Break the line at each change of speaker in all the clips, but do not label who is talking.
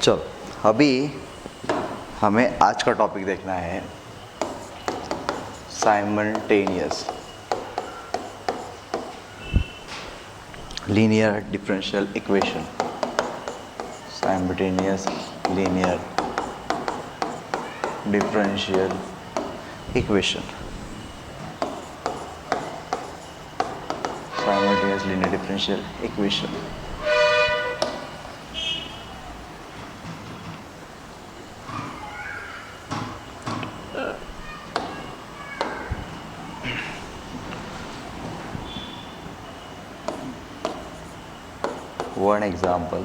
चलो अभी हमें आज का टॉपिक देखना है simultaneous linear differential equation. Simultaneous linear differential equation. Simultaneous linear differential equation. One example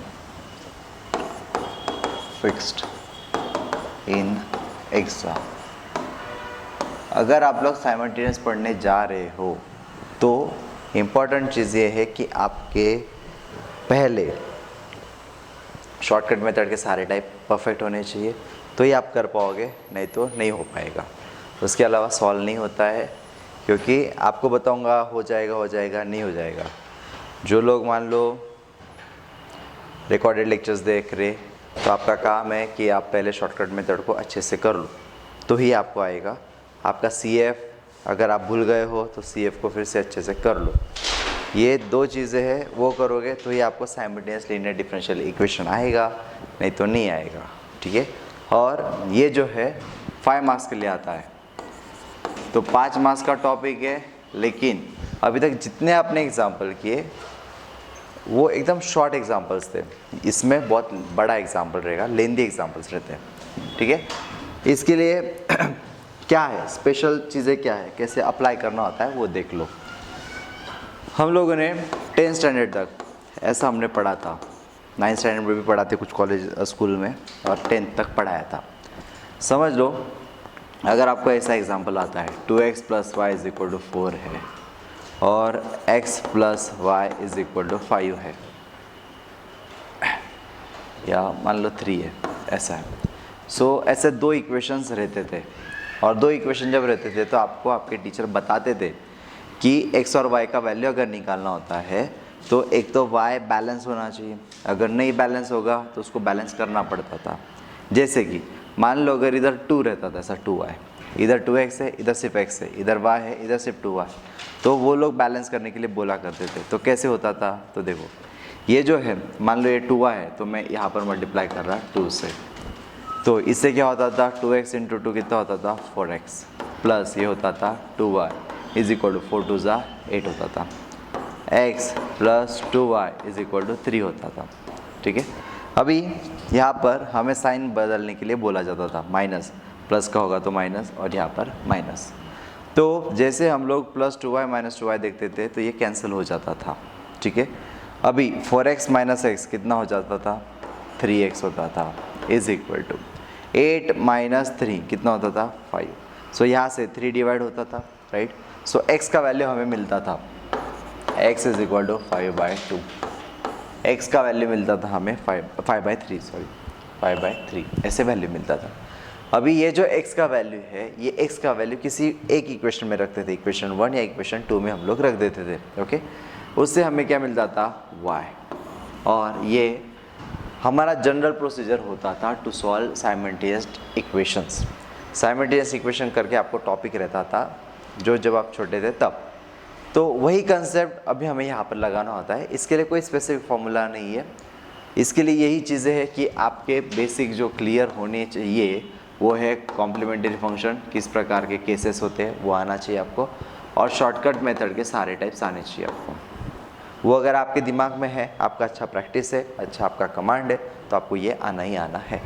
fixed in exam। अगर आप लोग साइमल्टेनियस पढ़ने जा रहे हो तो इम्पॉर्टेंट चीज़ ये है कि आपके पहले शॉर्टकट मेथड के सारे टाइप परफेक्ट होने चाहिए, तो ही आप कर पाओगे, नहीं तो नहीं हो पाएगा। उसके अलावा सॉल्व नहीं होता है, क्योंकि आपको बताऊंगा हो जाएगा नहीं हो जाएगा। जो लोग मान लो रिकॉर्डेड लेक्चर्स देख रहे, तो आपका काम है कि आप पहले शॉर्टकट मेथड को अच्छे से कर लो, तो ही आपको आएगा। आपका CF अगर आप भूल गए हो तो CF को फिर से अच्छे से कर लो। ये दो चीज़ें हैं, वो करोगे तो ही आपको साइमल्टेनियस लीनियर डिफरेंशियल इक्वेशन आएगा, नहीं तो नहीं आएगा। ठीक है। और ये जो है 5 मार्क्स के लिए आता है, तो 5 मार्क्स का टॉपिक है। लेकिन अभी तक जितने आपने एग्जाम्पल किए वो एकदम शॉर्ट एग्जाम्पल्स थे। इसमें बहुत बड़ा एग्जाम्पल रहेगा, लेंदी एग्जाम्पल्स रहते हैं। ठीक है। इसके लिए क्या है स्पेशल चीज़ें, क्या है, कैसे अप्लाई करना होता है वो देख लो। हम लोगों ने 10th स्टैंडर्ड तक ऐसा हमने पढ़ा था, 9th स्टैंडर्ड में भी पढ़ा थे कुछ कॉलेज स्कूल में, और 10th तक पढ़ाया था। समझ लो अगर आपको ऐसा एग्जाम्पल आता है 2x + y = 4 है और x + y = 5 है, या मान लो 3 है, ऐसा है। सो ऐसे दो इक्वेशंस रहते थे, और दो इक्वेशन जब रहते थे तो आपको आपके टीचर बताते थे कि x और y का वैल्यू अगर निकालना होता है तो एक तो y बैलेंस होना चाहिए, अगर नहीं बैलेंस होगा तो उसको बैलेंस करना पड़ता था। जैसे कि मान लो अगर इधर 2 रहता था, ऐसा 2y, इधर 2x है, इधर सिर्फ x है, इधर y है, इधर सिर्फ 2y, तो वो लोग बैलेंस करने के लिए बोला करते थे। तो कैसे होता था, तो देखो ये जो है मान लो ये 2y है, तो मैं यहाँ पर मल्टीप्लाई कर रहा 2 से, तो इससे क्या होता था 2x × 2 कितना होता था 4x, प्लस ये होता था 2y = 4 × 2 = 8 होता था, x + 2y = 3 होता था। ठीक है। अभी यहाँ पर हमें साइन बदलने के लिए बोला जाता था, माइनस प्लस का होगा तो माइनस, और यहाँ पर माइनस। तो जैसे हम लोग +2y - 2y देखते थे तो ये कैंसिल हो जाता था। ठीक है। अभी 4x - x कितना हो जाता था 3x होता था, = 8 - 3 कितना होता था 5। सो यहाँ से 3 डिवाइड होता था, राइट। सो x का वैल्यू हमें मिलता था, x = 5/2। x का वैल्यू मिलता था हमें 5/3 ऐसे वैल्यू मिलता था। अभी ये जो x का वैल्यू है, ये x का वैल्यू किसी एक इक्वेशन में रखते थे, इक्वेशन 1 या इक्वेशन 2 में हम लोग रख देते थे। ओके। उससे हमें क्या मिलता था y, और ये हमारा जनरल प्रोसीजर होता था to solve simultaneous equations. Simultaneous equation करके आपको टॉपिक रहता था जो जब आप छोटे थे तब, तो वही कंसेप्ट अभी हमें यहाँ पर लगाना होता है। इसके लिए कोई स्पेसिफिक फॉर्मूला नहीं है, इसके लिए यही चीज़ें हैं कि आपके बेसिक जो क्लियर होने चाहिए वो है कॉम्प्लीमेंट्री फंक्शन, किस प्रकार के केसेस होते हैं वो आना चाहिए आपको, और शॉर्टकट मेथड के सारे टाइप्स आने चाहिए आपको। वो अगर आपके दिमाग में है, आपका अच्छा प्रैक्टिस है, अच्छा आपका कमांड है, तो आपको ये आना ही आना है।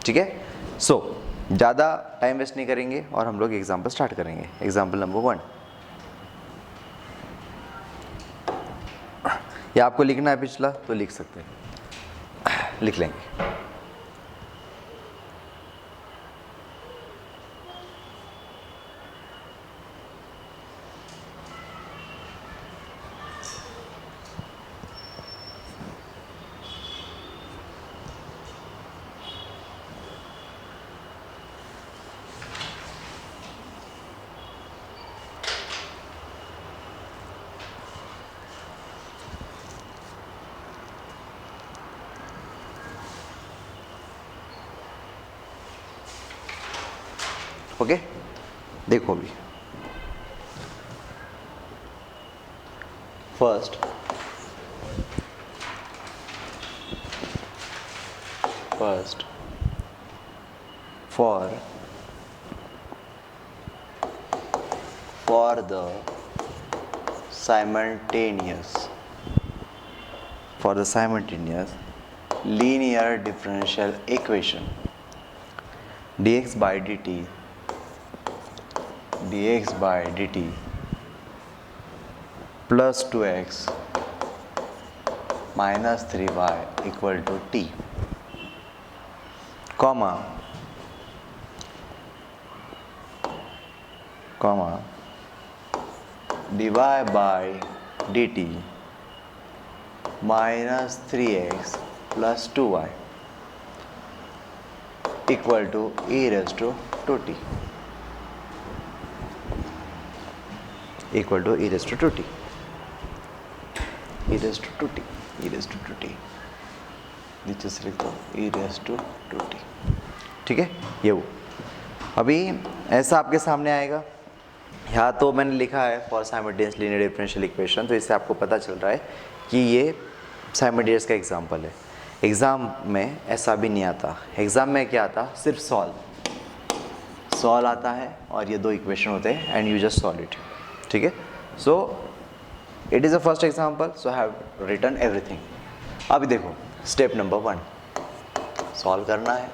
ठीक है। सो ज़्यादा टाइम वेस्ट नहीं करेंगे और हम लोग एग्जाम्पल स्टार्ट करेंगे। एग्जाम्पल नंबर 1, या आपको लिखना है पिछला तो लिख सकते हैं, लिख लेंगे। ओके, देखो अभी first for the simultaneous linear differential equation dx by dt plus 2x minus 3y equal to t, comma dy by dt minus 3x plus 2y equal to e raised to 2t, नीचे से लिख दो e raised to 2t। ठीक है, ये वो अभी ऐसा आपके सामने आएगा। यहाँ तो मैंने लिखा है for simultaneous linear differential equation, तो इससे आपको पता चल रहा है कि ये साइमल्टेनियस का एग्जांपल है। एग्ज़ाम में ऐसा भी नहीं आता, एग्ज़ाम में क्या आता, सिर्फ सॉल्व आता है और ये दो इक्वेशन होते हैं and you just solve it. ठीक है, so it is a first example, so have written everything. अभी देखो स्टेप नंबर 1 सॉल्व करना है,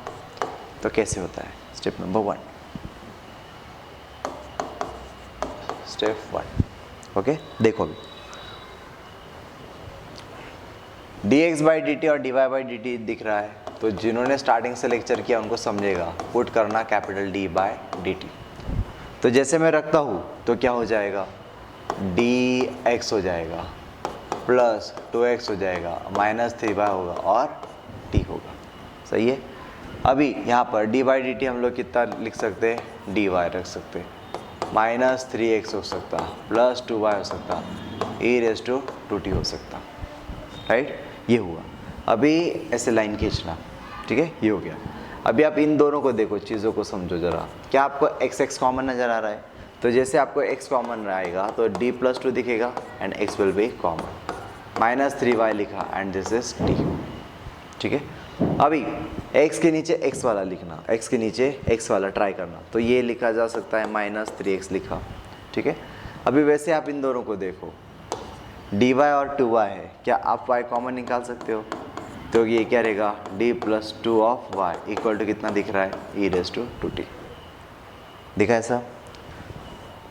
तो कैसे होता है स्टेप नंबर 1, स्टेप 1। ओके, देखो अभी dx बाई डी टी और dy बाई डी टी दिख रहा है, तो जिन्होंने स्टार्टिंग से लेक्चर किया उनको समझेगा, पुट करना capital D by D T. तो जैसे मैं रखता हूँ तो क्या हो जाएगा, dx हो जाएगा प्लस 2x हो जाएगा माइनस 3y होगा और t होगा। सही है, अभी यहाँ पर d बाई डी टी हम लोग कितना लिख सकते हैं, dy रख सकते हैं, माइनस 3x हो सकता, प्लस 2y हो सकता, e रेज टू 2t हो सकता। राइट, ये हुआ। अभी ऐसे लाइन खींचना, ठीक है, ये हो गया। अभी आप इन दोनों को देखो, चीज़ों को समझो ज़रा। क्या आपको x कॉमन नज़र आ रहा है, तो जैसे आपको x कॉमन आएगा तो d प्लस 2 दिखेगा and x will be common, minus 3y लिखा एंड दिस इज t। ठीक है, अभी x के नीचे x वाला लिखना, x के नीचे x वाला ट्राई करना, तो ये लिखा जा सकता है माइनस 3x लिखा। ठीक है, अभी वैसे आप इन दोनों को देखो, dy और 2y है, क्या आप y कॉमन निकाल सकते हो, तो ये क्या रहेगा, d plus 2 of y equal to कितना दिख रहा है, e रेज टू 2t। दिखा ऐसा,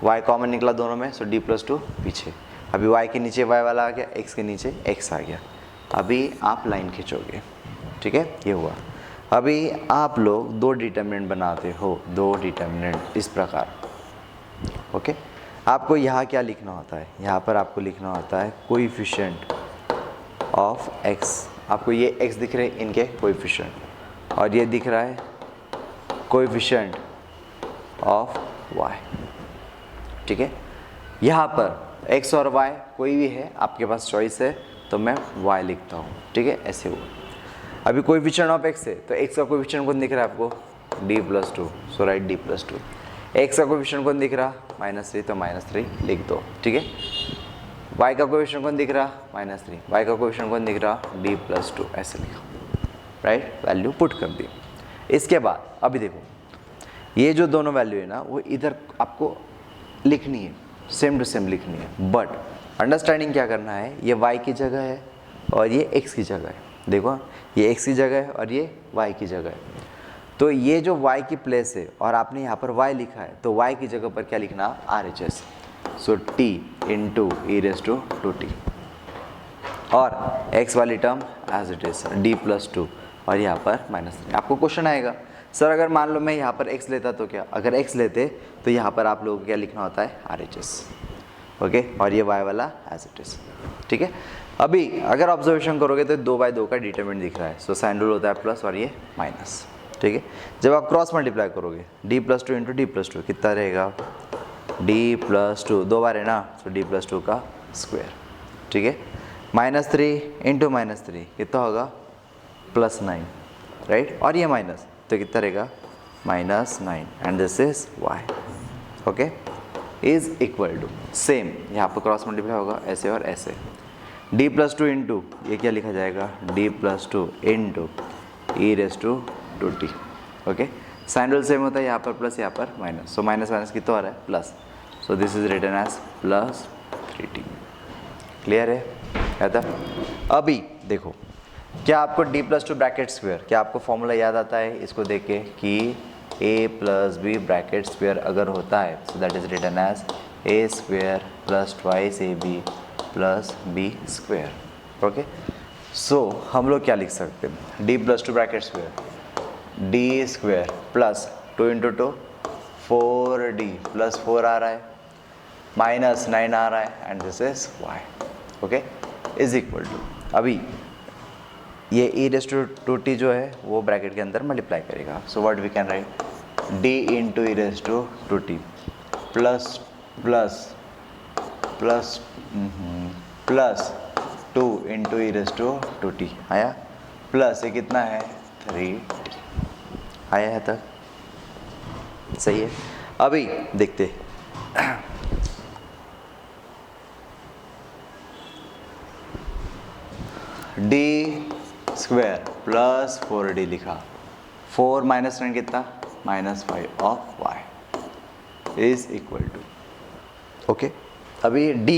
y कॉमन निकला दोनों में, सो d प्लस 2 पीछे। अभी y के नीचे y वाला आ गया, x के नीचे x आ गया। अभी आप लाइन खींचोगे, ठीक है, ये हुआ। अभी आप लोग दो डिटर्मिनेंट बनाते हो, दो डिटर्मिनेंट इस प्रकार। ओके, आपको यहाँ क्या लिखना होता है, यहाँ पर आपको लिखना होता है कोएफिशिएंट ऑफ x। आपको ये x दिख रहे हैं, इनके कोएफिशिएंट, और ये दिख रहा है कोएफिशिएंट ऑफ y। ठीक है, यहाँ पर x और y कोई भी है, आपके पास चॉइस है, तो मैं y लिखता हूँ। ठीक है, ऐसे हुआ। अभी कोएफिशिएंट ऑफ x है, तो x का कोएफिशिएंट कौन दिख रहा है आपको, d प्लस 2, सो राइट d प्लस 2। x का कोएफिशिएंट कौन दिख रहा, -3, तो -3 लिख दो। ठीक है, y का कोएफिशिएंट कौन दिख रहा, -3, y का कोएफिशिएंट कौन दिख रहा, d प्लस 2, ऐसे लिखा। राइट, वैल्यू पुट कर दी। इसके बाद अभी देखो, ये जो दोनों वैल्यू है ना, वो इधर आपको लिखनी है, सेम टू सेम लिखनी है, बट अंडरस्टैंडिंग क्या करना है, ये y की जगह है और ये x की जगह है। देखो, ये x की जगह है और ये y की जगह है, तो ये जो y की प्लेस है और आपने यहाँ पर y लिखा है, तो y की जगह पर क्या लिखना, RHS, so t into e raise to 2t, और x वाली term as it is d plus 2 और यहाँ पर -3। आपको क्वेश्चन आएगा, सर अगर मान लो मैं यहाँ पर x लेता तो क्या, अगर x लेते तो यहाँ पर आप लोगों को क्या लिखना होता है, RHS। ओके, और ये y वाला एज इट इज। ठीक है, अभी अगर ऑब्जर्वेशन करोगे तो 2/2 का डिटरमिनेंट दिख रहा है, सो साइन रूल होता है प्लस और ये माइनस। ठीक है, जब आप क्रॉस मल्टीप्लाई करोगे d plus 2 into D plus 2 कितना रहेगा, d प्लस 2 दो बार है ना, सो d प्लस 2 का स्क्वायर। ठीक है, -3 इंटू -3 कितना होगा, +9। राइट, और ये माइनस तो कितना रहेगा, minus 9 and this is y. Okay, is equal to same, यहाँ पर क्रॉस मल्टीप्लाई होगा ऐसे और ऐसे, d प्लस टू इंटू ये क्या लिखा जाएगा, d plus two into e raise to 2t. Okay, sign rule same होता है, यहाँ पर प्लस यहाँ पर माइनस, सो माइनस माइनस कितना आ रहा है plus, so this is written as plus 3t. Clear है था. अभी देखो, क्या आपको d plus two bracket square, क्या आपको फॉर्मूला याद आता है इसको देख के कि a plus b bracket square अगर होता है so that is written as a square plus twice a b plus b square. Okay, so हम लोग क्या लिख सकते हैं, d plus two bracket square d square plus 2 into 2 4d plus 4 आ रहा है माइनस 9 आ रहा है and this is y. Okay, is equal to, अभी ये e रेस टू 2t जो है वो ब्रैकेट के अंदर मल्टीप्लाई करेगा, so what we can write d into e raise to 2t plus plus plus plus 2 into e raise to 2t आया, plus ये कितना है 3t आया है तक, सही है. अभी देखते d स्क्वायर प्लस 4d लिखा, 4 माइनस 9 कितना minus 5 of y is equal to. Okay, अभी d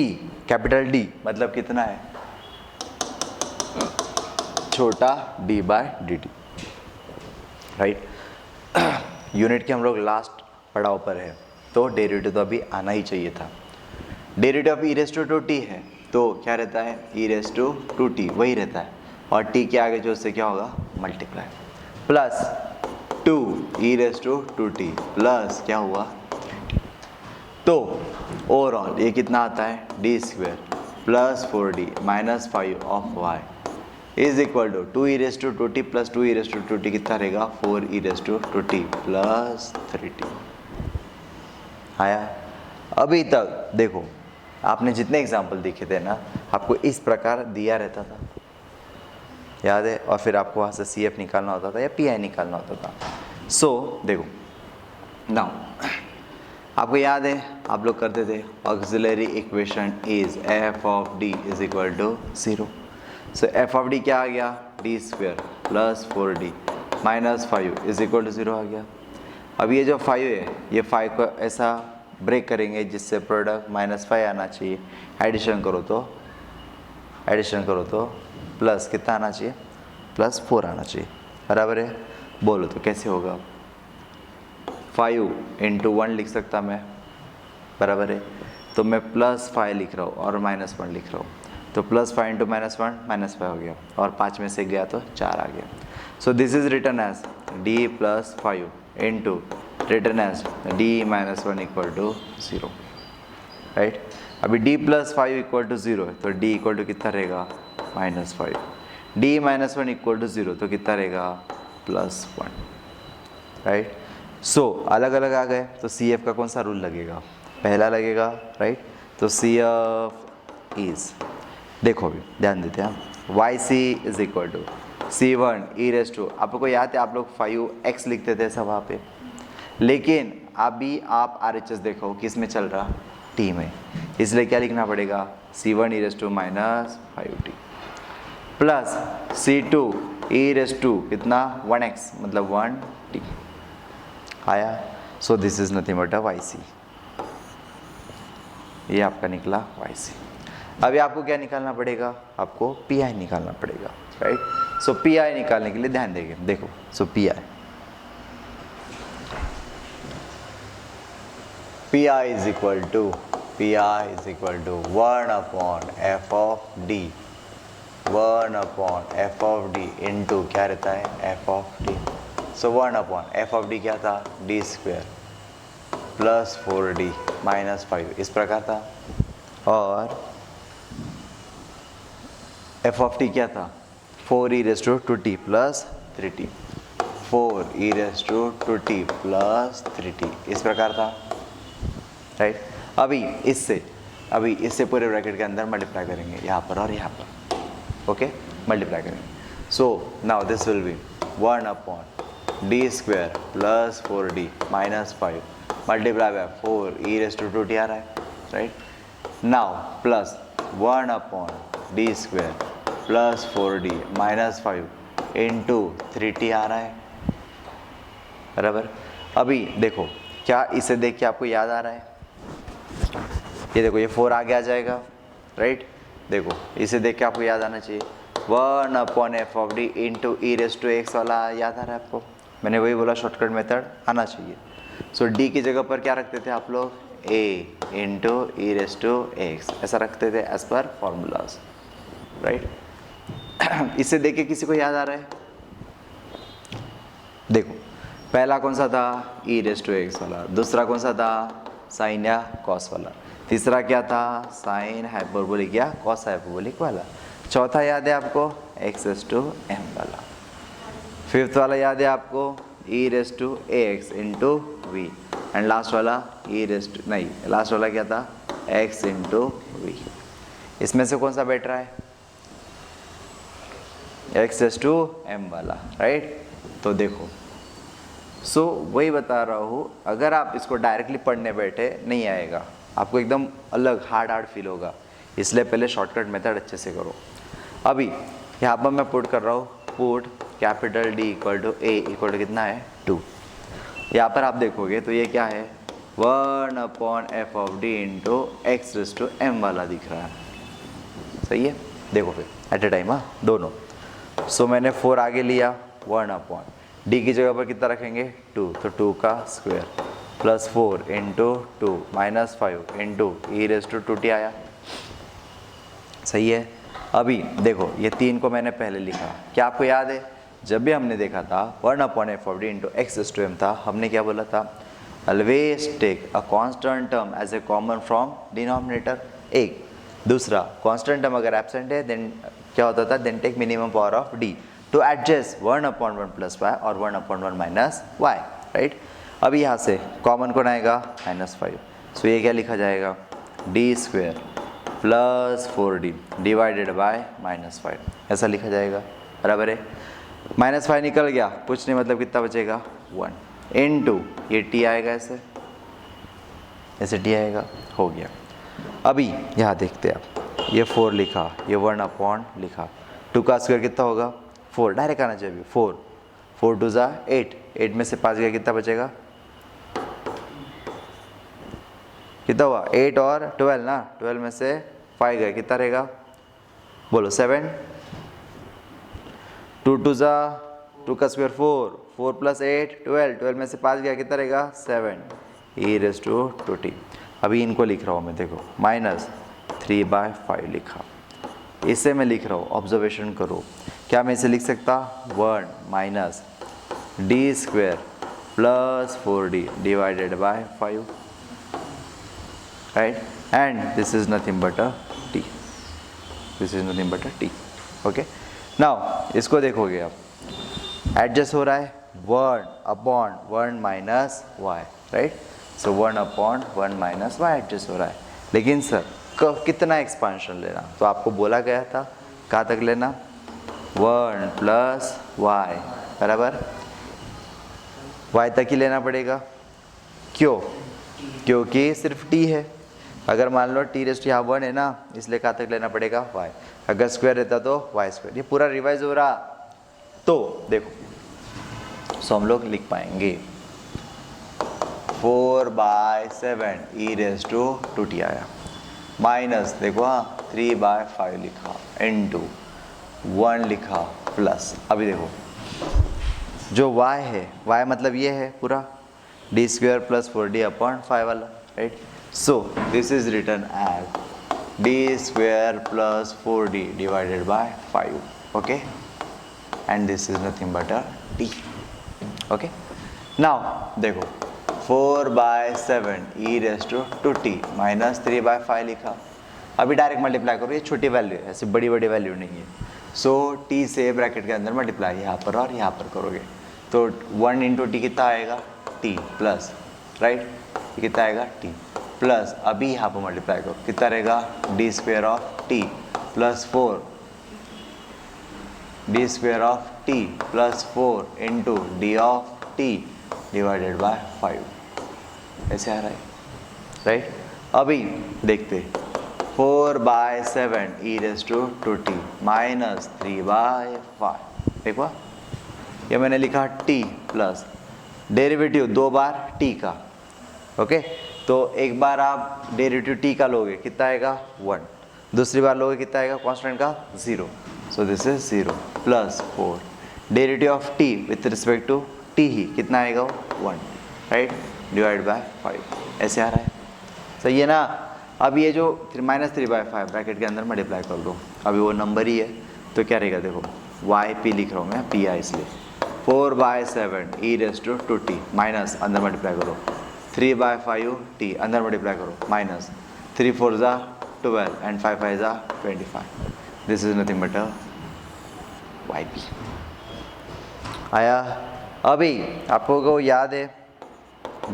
कैपिटल D मतलब कितना है, छोटा d by dt. Right, unit के हम लोग लास्ट पड़ाव पर है, तो डेरिवेटिव तो अभी आना ही चाहिए था. Derivative of e raise to 2t है तो क्या रहता है, ई रेस टू 2t वही रहता है, और t के आगे जो उससे क्या होगा multiply, plus 2 e raise to 2t plus क्या हुआ 3t. तो ओवरऑल ये कितना आता है, d square plus 4d minus 5 of y is equal to 2 e raise to 2t plus 2 e raise to 2t कितना रहेगा 4 e raise to 2t plus 3t आया. अभी तक देखो आपने जितने एग्जाम्पल देखे थे ना, आपको इस प्रकार दिया रहता था, याद है, और फिर आपको वहाँ से CF निकालना होता था या PI निकालना होता था. सो देखो नाउ आपको याद है आप लोग करते थे auxiliary equation is f of d is equal to 0. So f of d क्या आ गया, d square plus 4d minus 5 is equal to 0 आ गया. अब ये जो 5 है, ये 5 को ऐसा ब्रेक करेंगे जिससे प्रोडक्ट माइनस 5 आना चाहिए, एडिशन करो तो प्लस कितना आना चाहिए, प्लस 4 आना चाहिए, बराबर है. बोलो तो कैसे होगा, 5 इंटू 1 लिख सकता मैं, बराबर है, तो मैं प्लस 5 लिख रहा हूँ और माइनस 1 लिख रहा हूँ, तो प्लस 5 इंटू माइनस 1 माइनस 5 हो गया, और 5 में से गया तो 4 आ गया. So this is written as d plus 5 into written as d minus 1 equal to 0. Right, अभी d प्लस 5 इक्वल टू 0 है तो d इक्वल टू कितना रहेगा minus 5, d minus 1 equal to 0 तो कितना रहेगा प्लस 1. राइट, सो अलग अलग आ गए तो CF का कौन सा रूल लगेगा, पहला लगेगा. राइट, तो CF इज, देखो अभी ध्यान देते हैं, YC is equal to C1 e raise to, आपको याद है आप लोग 5x लिखते थे सब वहाँ पे, लेकिन अभी आप RHS देखो किस में चल रहा, T में, इसलिए क्या लिखना पड़ेगा C1 e raise to minus 5t plus C2 e raise to कितना 1x मतलब 1t आया. So this is nothing but a YC, ये आपका निकला YC. अभी आपको क्या निकालना पड़ेगा, आपको PI निकालना पड़ेगा. राइट, सो PI निकालने के लिए ध्यान देंगे, देखो so PI is equal to 1 upon f of d, 1 upon f of d into क्या रहता है f of d. So 1 upon f of d क्या था, d square plus 4d minus 5 इस प्रकार था, और f ऑफ t क्या था 4 e raise to 2t plus 3t, 4 e raise to 2t plus 3t इस प्रकार था. राइट, अभी इससे पूरे ब्रैकेट के अंदर मल्टीप्लाई करेंगे यहाँ पर और यहाँ पर. ओके, मल्टीप्लाई करेंगे. So now this will be 1 upon D square plus 4d minus 5 multiply by 4 e raise to 2t आ रहा है, right. Now plus 1 upon D square plus 4d minus 5 into 3t आ रहा है, बराबर। अभी देखो क्या इसे देख के आपको याद आ रहा है, ये देखो ये 4 आगे आ जाएगा, राइट। देखो इसे देख के आपको याद आना चाहिए 1 upon F of D into e raise to X वाला याद आ रहा है आपको, मैंने वही बोला शॉर्टकट मेथड आना चाहिए। सो डी की जगह पर क्या रखते थे आप लोग, a into e raise to x ऐसा रखते थे एज पर फॉर्मूलाज, राइट। इसे देख के किसी को याद आ रहा है, देखो पहला कौन सा था, ई रेस टू एक्स वाला, दूसरा कौन सा था, साइन या कॉस वाला, तीसरा क्या था, साइन हाइपरबोलिक या कॉस हाइपरबोलिक वाला, चौथा याद है आपको एक्स रेस टू एम वाला, फिफ्थ वाला याद है आपको e raise to a x into v, and last वाला ई रेस टू नहीं, लास्ट वाला क्या था, एक्स इंटू वी। इसमें से कौन सा बेटर है, एक्स रेस टू एम वाला, राइट। तो देखो सो वही बता रहा हूँ, अगर आप इसको डायरेक्टली पढ़ने बैठे नहीं आएगा, आपको एकदम अलग हार्ड फील होगा, इसलिए पहले शॉर्टकट मेथड अच्छे से करो। अभी यहाँ पर मैं पुट कर रहा हूँ, put capital D equal to A equal to कितना है 2। यहाँ पर आप देखोगे तो ये क्या है 1 upon F of D into X raise to M वाला दिख रहा है, सही है। देखो फिर एट ए टाइम, हाँ दोनों। सो मैंने 4 आगे लिया, 1 अपॉन डी की जगह पर कितना रखेंगे 2, तो 2 का square plus 4 into 2 minus 5 into e raise to 2t आया, सही है। अभी देखो ये 3 को मैंने पहले लिखा, क्या आपको याद है जब भी हमने देखा था 1 upon F of D into X raise to M था, हमने क्या बोला था, always take a constant term as A common from denominator, एक। दूसरा कांस्टेंट टर्म अगर एब्सेंट है देन क्या होता था, then take minimum power of D to adjust 1 upon 1 plus Y और 1 अपॉन 1 माइनस वाई, राइट। अभी यहाँ से कॉमन कौन आएगा -5, सो ये क्या लिखा जाएगा D square plus 4d divided by -5 ऐसा लिखा जाएगा, बराबर है। -5 निकल गया, कुछ नहीं मतलब कितना बचेगा 1 इंटू ये t आएगा, ऐसे t आएगा, हो गया। अभी यहाँ देखते हैं आप, ये 4 लिखा, ये 1 अपॉन लिखा, 2 का स्क्वायर कितना होगा 4, डायरेक्ट आना चाहिए 4, 4 2 ज़ा 8, 8 में से 5 गया कितना बचेगा, कितना हुआ 8 और 12 ना, 12 में से 5 गया कितना रहेगा, बोलो 7, 2 2 ज़ा 2 का स्क्वायर 4, 4 प्लस 8 12, 12 में से 5 गया कितना रहेगा 7 ई रेस टू 2t। अभी इनको लिख रहा हूँ मैं, देखो -3/5 लिखा, इसे मैं लिख रहा हूँ, ऑब्जर्वेशन करो, क्या मैं इसे लिख सकता 1 minus D square plus 4d divided by 5, right, and this is nothing but a t, this is nothing but a t, okay. Now इसको देखोगे आप, एडजस्ट हो रहा है 1 अपॉन 1 माइनस वाई, राइट, सो 1 अपॉन 1 माइनस वाई एडजस्ट हो रहा है, लेकिन सर कितना एक्सपांशन लेना, तो आपको बोला गया था कहाँ तक लेना 1 प्लस वाई बराबर y तक ही लेना पड़ेगा, क्यों, क्योंकि सिर्फ t है, अगर मान लो t रेस्ट यहाँ 1 है ना, इसलिए कहाँ तक लेना पड़ेगा y, अगर स्क्वायर रहता तो y स्क्वायर, ये पूरा रिवाइज हो रहा। तो देखो सो हम लोग लिख पाएंगे 4/7 ई रेस टू 2t आया, माइनस देखो हाँ 3/5 लिखा इंटू 1 लिखा प्लस, अभी देखो जो y है, y मतलब ये है पूरा d square plus 4d upon 5 वाला, right, so this is written as d square plus 4d divided by 5, okay, and this is nothing but a t, okay. Now देखो 4/7 ई रेस टू 2t माइनस 3/5 लिखा, अभी direct multiply करो, ये छोटी value है, ऐसी बड़ी बड़ी वैल्यू नहीं है, सो t से ब्रैकेट के अंदर मल्टीप्लाई यहाँ पर और यहाँ पर करोगे तो 1 इंटू टी कितना आएगा t प्लस, राइट, ये कितना आएगा t प्लस, अभी यहाँ पर मल्टीप्लाई करो कितना रहेगा d square of t plus 4 d square of t plus 4 into D of T divided by 5 ऐसे आ रहा है, राइट। अभी देखते 4/7 e raise to 2t minus 3/5। देखो ये मैंने लिखा t प्लस डेरिवेटिव 2 बार t का, ओके। तो एक बार आप डेरिवेटिव t का लोगे कितना आएगा 1, दूसरी बार लोगे कितना आएगा कांस्टेंट का 0, so this is 0 plus 4 derivative of t with respect to t ही कितना आएगा 1, राइट, डिवाइड बाय 5 ऐसे आ रहा है, सही है ना। अब ये जो -3/5 ब्रैकेट के अंदर मल्टीप्लाई कर दो, अभी वो नंबर ही है तो क्या रहेगा, देखो yp लिख रहा हूँ मैं pi इसलिए 4/7 e raise to 2t minus अंदर मल्टीप्लाई करो 3/5t अंदर मल्टीप्लाई करो माइनस 3 4 ज़ा 12 एंड 5 5 ज़ा 25, this is nothing but yp आया। अभी आपको को याद है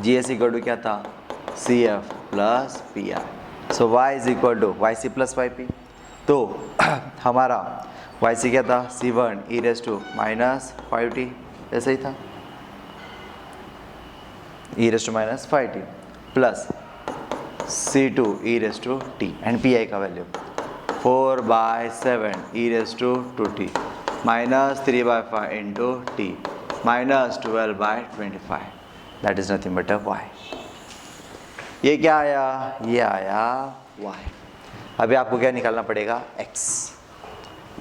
GS इक्वल टू क्या था CF plus PI, so y is equal to YC plus YP। तो हमारा YC क्या था C1 e raise to minus 5t, ऐसा ही था e raise to minus 5t plus C2 e raise to t and PI का value 4/7 e raise to 2t minus 3/5 into t minus 12/25, that is nothing but y। ये क्या आया, ये आया y। अभी आपको क्या निकालना पड़ेगा x,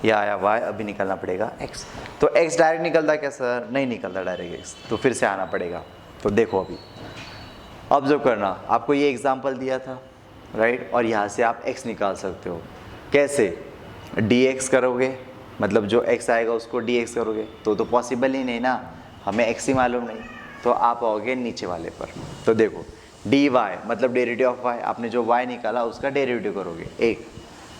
ये आया y, अभी निकालना पड़ेगा x। तो x डायरेक्ट निकलता क्या सर, नहीं निकलता डायरेक्ट x, तो फिर से आना पड़ेगा। तो देखो अभी ऑब्जर्व करना, आपको ये एग्जांपल दिया था, राइट, और यहाँ से आप x निकाल सकते हो। कैसे, dx करोगे, मतलब जो x आएगा उसको dx करोगे तो पॉसिबल ही नहीं ना, हमें x ही मालूम नहीं, तो आप आओगे नीचे वाले पर। तो देखो dy मतलब डेरिवेटिव ऑफ y, आपने जो y निकाला उसका डेरिवेटिव करोगे, एक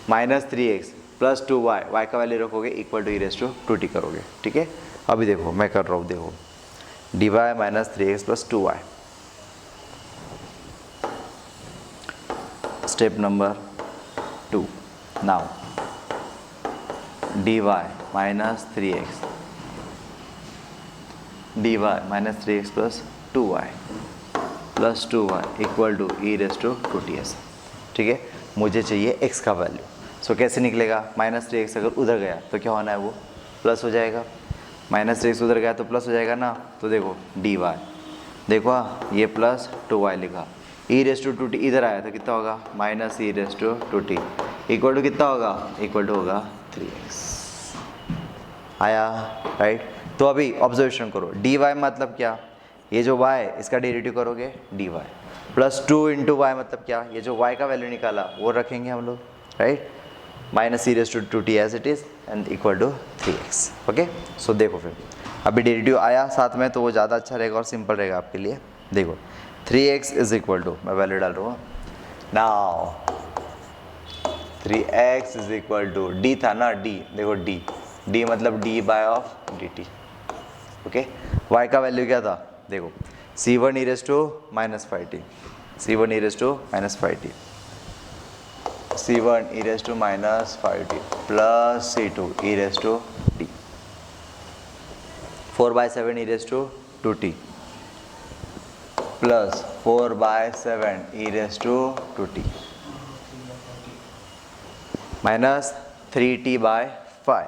-3x प्लस 2y, y का वैल्यू रखोगे equal to e raise to 2t करोगे, ठीक है। अभी देखो मैं कर रहा हूँ, देखो dy -3x plus 2y, step number 2, now dy -3x plus 2y plus 2y equal to e raise to 2t, ठीक है। मुझे चाहिए x का वैल्यू, सो कैसे निकलेगा, -3x अगर उधर गया तो क्या होना है, वो प्लस हो जाएगा, -3x उधर गया तो प्लस हो जाएगा ना। तो देखो dy, देखो ये प्लस 2y लिखा, e रेज़ टू 2t इधर आया तो कितना होगा minus e raise to 2t equal to कितना होगा, इक्वल टू होगा 3x आया, राइट। तो अभी ऑब्जर्वेशन करो, dy मतलब क्या, ये जो y इसका डेरिवेटिव करोगे dy प्लस 2 इंटू वाई मतलब क्या, ये जो y का वैल्यू निकाला वो रखेंगे हम लोग, right, minus e raise to 2t as it is and equal to 3x, okay. So देखो फिर अभी डेरिवेटिव आया साथ में तो वो ज़्यादा अच्छा रहेगा और सिंपल रहेगा आपके लिए। देखो 3x इज इक्वल टू, मैं वैल्यू डाल रहा हूँ now, 3x is equal to d था ना, d, देखो d मतलब d by of dt, okay. y का वैल्यू क्या था, देखो C1 e raise to minus 5t, C1 e raise to minus 5t, C1 e raise to minus 5t plus C2 e raise to t 4/7 e raise to 2t plus 4/7 e raise to 2t minus 3t by 5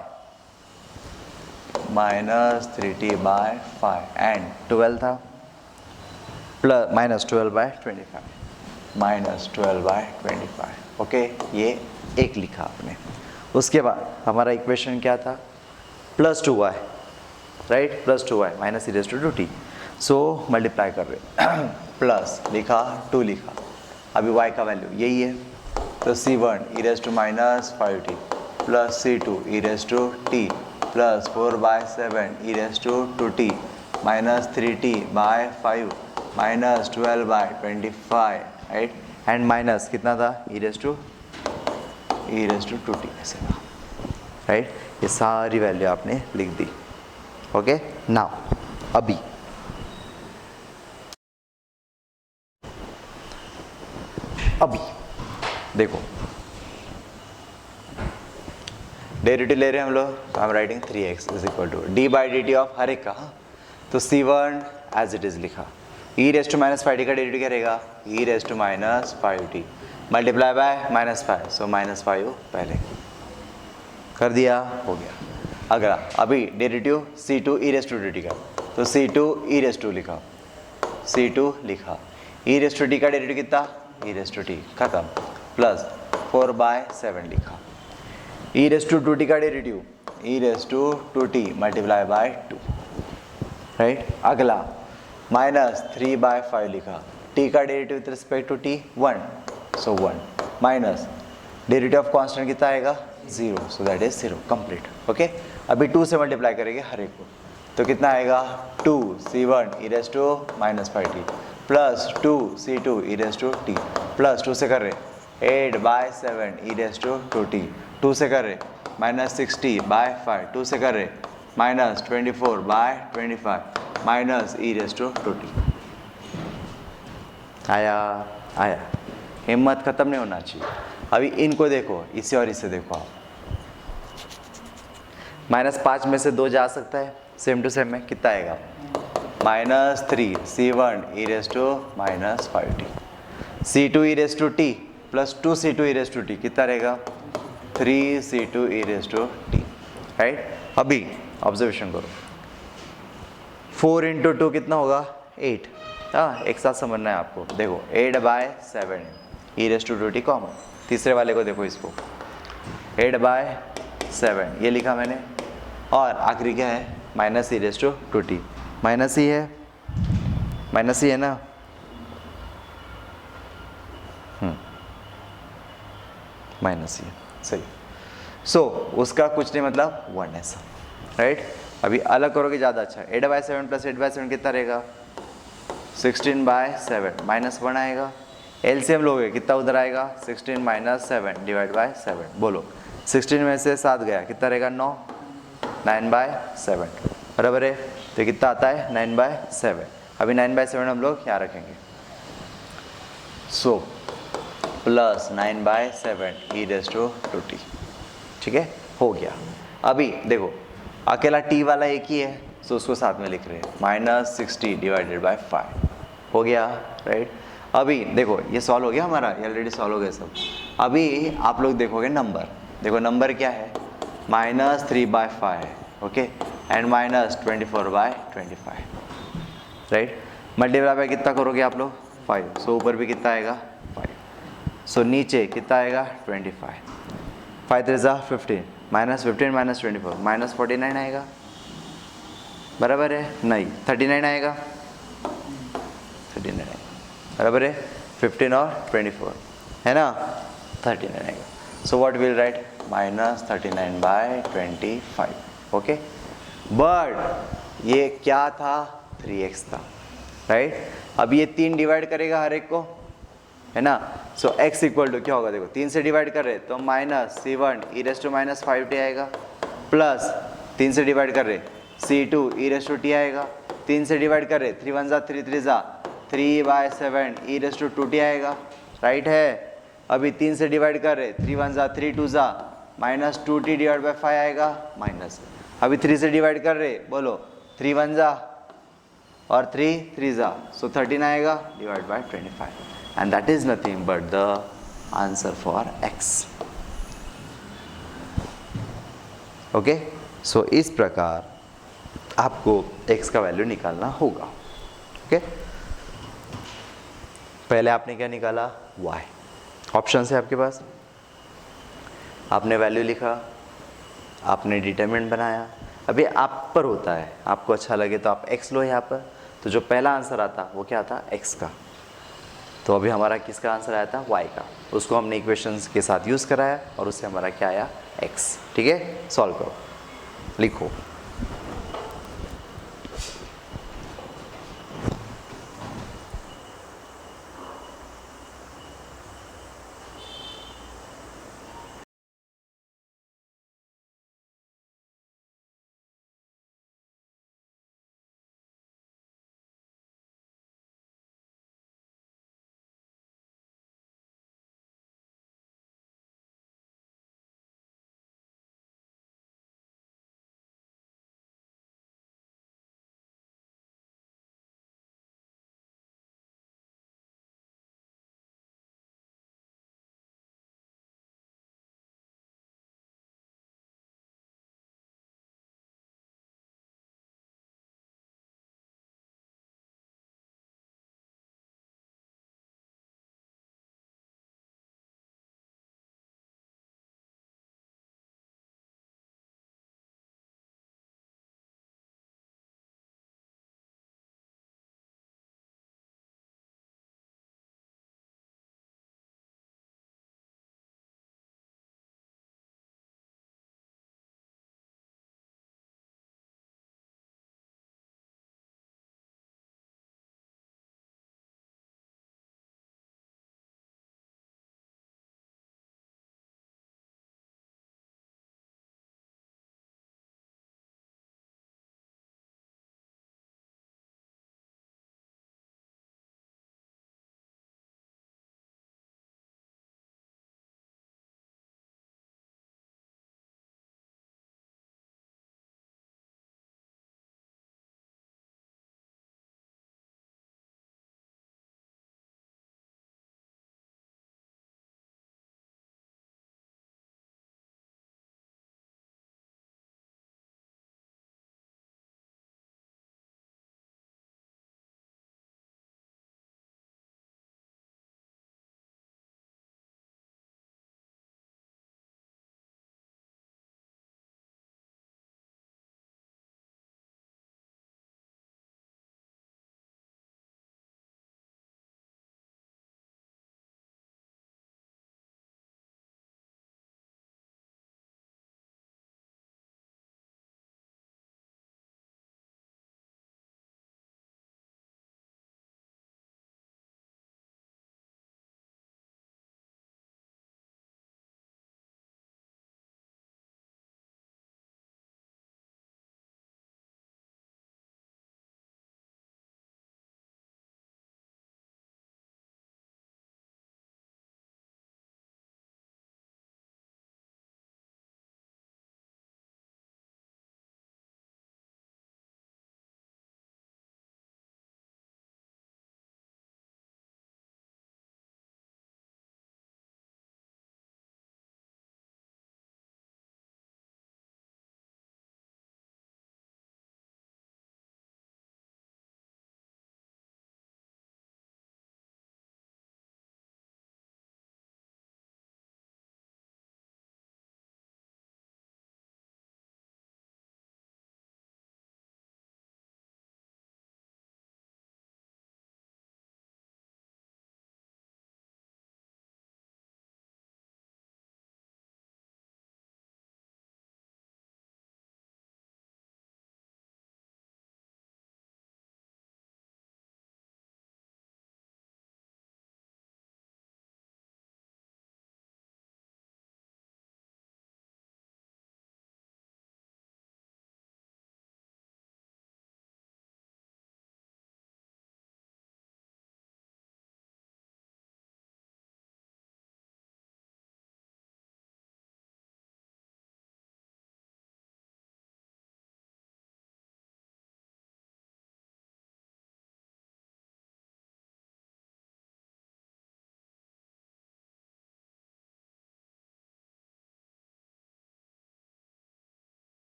minus 3t by 5 and 12 था plus minus 12/25 minus 12/25, okay. ये एक लिखा आपने। उसके बाद हमारा equation क्या था, plus 2y, right, plus 2y minus e raise to 2t, so multiply कर रहे प्लस लिखा 2 लिखा, अभी y का वैल्यू यही है, तो C1 e raise to minus 5t plus C2 e raise to t plus 4/7 e raise to 2t minus 3t by 5 minus 12/25, right, and minus कितना था e रेज़ टू 2t ऐसे था, राइट। ये सारी वैल्यू आपने लिख दी, ओके। नाउ अभी देखो डेरिवेटिव ले रहे हैं हम लोग, तो हम writing 3x is equal to d by D T of हर एक का, तो C1 एज इट इज़ लिखा। E raise to minus 5t का डेरिवेटिव क्या रहेगा, e raise to minus 5t multiply by -5, so -5 पहले कर दिया, हो गया। अगला अभी derivative c2 e raise to dt का, तो c2 ई रेस टू लिखा, c2 लिखा, ई रेस टू t का डेरिवेटिव कितना, ई रेस टू t खत्म, प्लस 4/7 लिखा, ई रेस टू 2t का derivative e raise to 2t multiply by 2, right. अगला -3/5 लिखा, t का derivative with respect to t 1, so 1 minus derivative of constant कितना आएगा 0, so that is 0 complete. Okay, अभी 2 से मल्टीप्लाई करेंगे हर एक को, तो कितना आएगा 2c1 e raise to -5t plus 2c2 e raise to t plus 2 से कर रहे 8/7 ई रेस टू 2t, 2 से कर रहे -60/5, 2 से कर रहे -24/25 minus E raise to 2t। आया आया, हिम्मत खत्म नहीं होना चाहिए। अभी इनको देखो, इसे और इसे देखो आप, -5 में से 2 जा सकता है, सेम टू सेम में कितना आएगा -3c1 e raise to -5t, c2 e raise to t plus 2c2 e raise to t कितना रहेगा 3c2 e raise to t, right. अभी ऑब्जर्वेशन करो, 4 × 2 कितना होगा 8, हाँ एक साथ समझना है आपको। देखो 8/7 ई रेस टू 2t कॉमन, तीसरे वाले को देखो, इसको 8/7 ये लिखा मैंने, और आखिरी क्या है -e raise to 2t, minus ही है, माइनस ही है ना, माइनस ही है, सही। सो उसका कुछ नहीं मतलब 1 ऐसा, राइट। अभी अलग करोगे ज़्यादा अच्छा, 8/7 प्लस 8/7 कितना रहेगा 16/7 -1 आएगा, एलसीएम लोगे कितना उधर आएगा 16 - 7 डिवाइड बाय 7, बोलो 16 में से 7 गया कितना रहेगा 9, 9/7 बराबर है, तो कितना आता है 9/7। अभी 9/7 हम लोग यहाँ रखेंगे, so plus 9/7 e raise to 2t, ठीक है, हो गया। अभी देखो अकेला t वाला एक ही है, सो उसको साथ में लिख रहे हैं -60 डिवाइडेड बाय 5, हो गया, राइट। अभी देखो ये सॉल्व हो गया हमारा, ये ऑलरेडी सॉल्व हो गया सब। अभी आप लोग देखोगे नंबर, देखो नंबर क्या है -3/5 है, okay, and -24/25, right. Multiply by कितना करोगे आप लोग 5, सो ऊपर भी कितना आएगा 5, सो नीचे कितना आएगा 25, 5 3 ज़ा 15, -15 -24 -49 आएगा, बराबर है, नहीं 39 आएगा, 39 आएगा, बराबर है, 15 और 24 है ना, 39 आएगा। So what will write -39/25, okay. But ये क्या था 3x था, राइट। अब ये 3 डिवाइड करेगा हर एक को, है ना, सो x इक्वल टू क्या होगा, देखो 3 से डिवाइड कर रहे तो -c1 e raise to -5t आएगा, प्लस 3 से डिवाइड कर रहे c2 e raise to t आएगा, 3 से डिवाइड कर रहे 3 1 ज़ा 3 3 ज़ा 3/7 ई रेस टू 2t आएगा, राइट है। अभी 3 से डिवाइड कर रहे 3 1 ज़ा 3 2 ज़ा -2t डिवाइड बाय 5 आएगा, माइनस। अभी 3 से डिवाइड कर रहे, बोलो 3 1 ज़ा और 3 3 ज़ा, सो 13 आएगा divide by 25, and that is nothing but the answer for x, okay. So इस प्रकार आपको x का वैल्यू निकालना होगा, ओके। पहले आपने क्या निकाला y, ऑप्शन है आपके पास, आपने वैल्यू लिखा, आपने डिटरमिनेंट बनाया। अभी आप पर होता है, आपको अच्छा लगे तो आप x लो यहाँ पर, तो जो पहला आंसर आता वो क्या था x का, तो अभी हमारा किसका आंसर आया था y का, उसको हमने इक्वेशंस के साथ यूज़ कराया और उससे हमारा क्या आया x, ठीक है। सॉल्व करो, लिखो।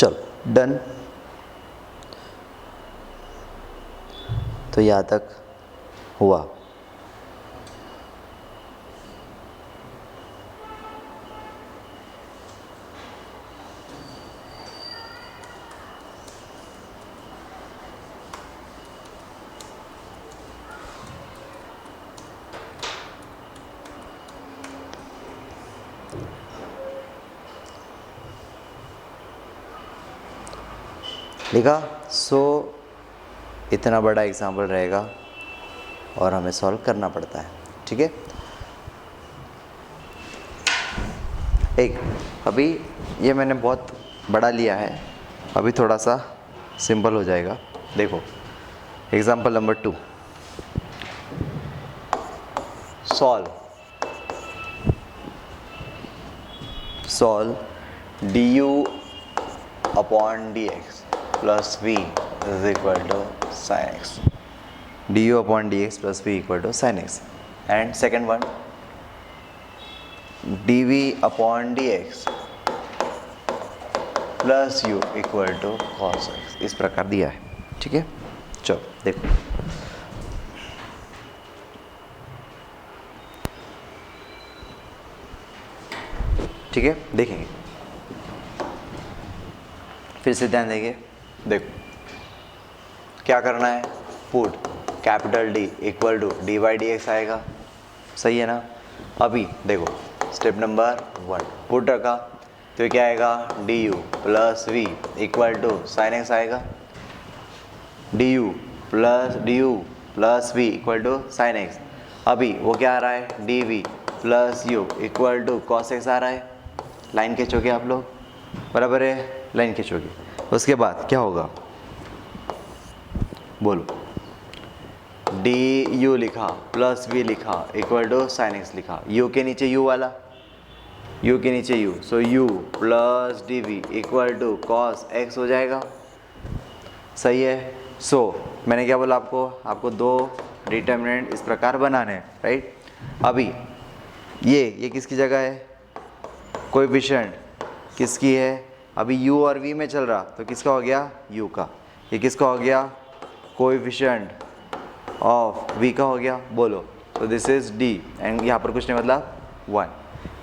चलो डन। तो यहाँ तक हुआ। लिखा। सो इतना बड़ा एग्जाम्पल रहेगा और हमें सॉल्व करना पड़ता है, ठीक है। एक अभी ये मैंने बहुत बड़ा लिया है, अभी थोड़ा सा सिंपल हो जाएगा। देखो example number 2, solve du upon dx plus v is equal to sin x, du upon dx plus v equal to sin x। And second one dv upon dx plus u equal to cos x, इस प्रकार दिया है, ठीक है। चलो देखो ठीक है, देखेंगे फिर से ध्यान देंगे। देखो क्या करना है, put capital D equal to d by d x आएगा, सही है ना। अभी देखो स्टेप नंबर 1 पुट रखा तो क्या आएगा, d u plus v equal to sine x आएगा, d u plus v equal to sine x. अभी वो क्या आ रहा है, d v plus u equal to cos x आ रहा है। लाइन खींचोगे आप लोग, बराबर है, लाइन खींचोगे। उसके बाद क्या होगा, बोलो, डी यू लिखा प्लस वी लिखा इक्वल टू साइन एक्स लिखा, यू के नीचे यू वाला, यू के नीचे u, so u plus d v equal to cos x हो जाएगा, सही है। सो मैंने क्या बोला आपको दो डिटर्मिनेंट इस प्रकार बनाने हैं, राइट। अभी ये किसकी जगह है, कोएफिशिएंट किसकी है, अभी u और v में चल रहा तो किसका हो गया, u का। ये किसका हो गया, कोएफिशिएंट ऑफ v का हो गया, बोलो। तो दिस इज d एंड यहाँ पर कुछ नहीं मतलब 1,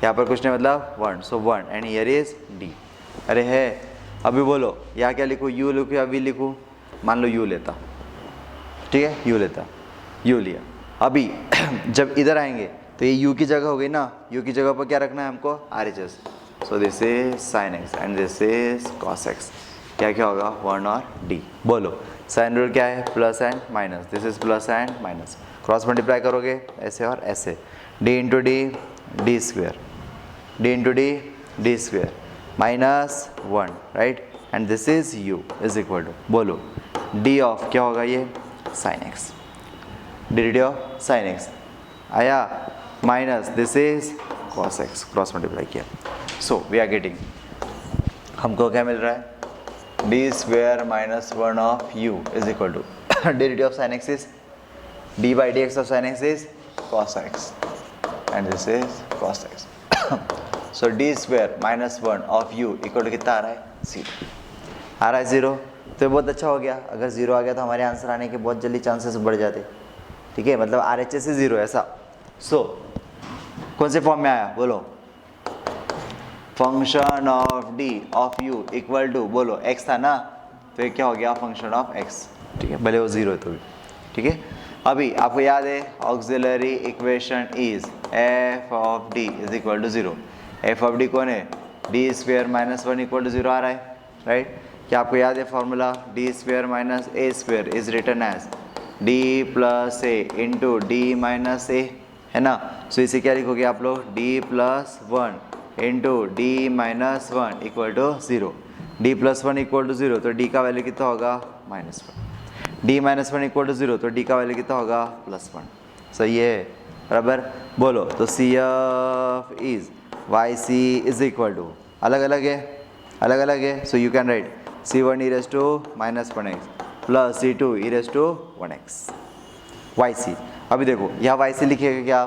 यहाँ पर कुछ नहीं मतलब 1, so 1 and here is d। अरे है, अभी बोलो यहाँ क्या लिखूँ, u लिखूँ या v लिखूँ, मान लो u लेता, ठीक है, u लेता, u लिया। अभी जब इधर आएंगे तो ये u की जगह हो गई ना, u की जगह पर क्या रखना है हमको, RHS। So this is sine x and this is cos x, क्या क्या होगा 1 और d। बोलो साइन रूल क्या है, plus and minus, this is plus and minus, cross multiply करोगे ऐसे और ऐसे, d into d d square, d into d square minus 1, right, and this is u is equal to, बोलो d of क्या होगा, ये sine x, d of sine x आया, minus this is cos x, cross multiply किया। So we are getting, हमको क्या मिल रहा है, d square minus 1 of u is equal to d of sine x is d by d x of sine x is cos x and this is cos x. So d square minus 1 of u equal to कितना आ रहा है, 0 आ रहा है, 0। तो ये बहुत अच्छा हो गया, अगर 0 आ गया तो हमारे आंसर आने के बहुत जल्दी चांसेस बढ़ जाते, ठीक है, मतलब RHS से 0 ऐसा। सो कौन से फॉर्म में आया, बोलो, function of d of u equal to, बोलो x था ना, तो ये क्या हो गया, फंक्शन ऑफ x, ठीक है, भले वो 0 है तो भी, ठीक है। अभी आपको याद है auxiliary equation is f of d is equal to 0, f of d कौन है, d square minus 1 equal to 0 आ रहा है, राइट। क्या आपको याद है formula, d square minus a square is written as d plus a into d minus a, है ना। सो इसे क्या लिखोगे आप लोग, d plus 1 into d minus 1 equal to 0, d plus 1 equal to 0 तो d का वैल्यू कितना होगा, -1, d माइनस 1 इक्वल टू 0 तो d का वैल्यू कितना होगा, +1, सही है, बराबर। बोलो तो CF is YC is equal to, अलग अलग है, so you can write C1 e raised to -1x plus C2 e raised to 1x YC। अभी देखो यहाँ YC लिखेगा क्या,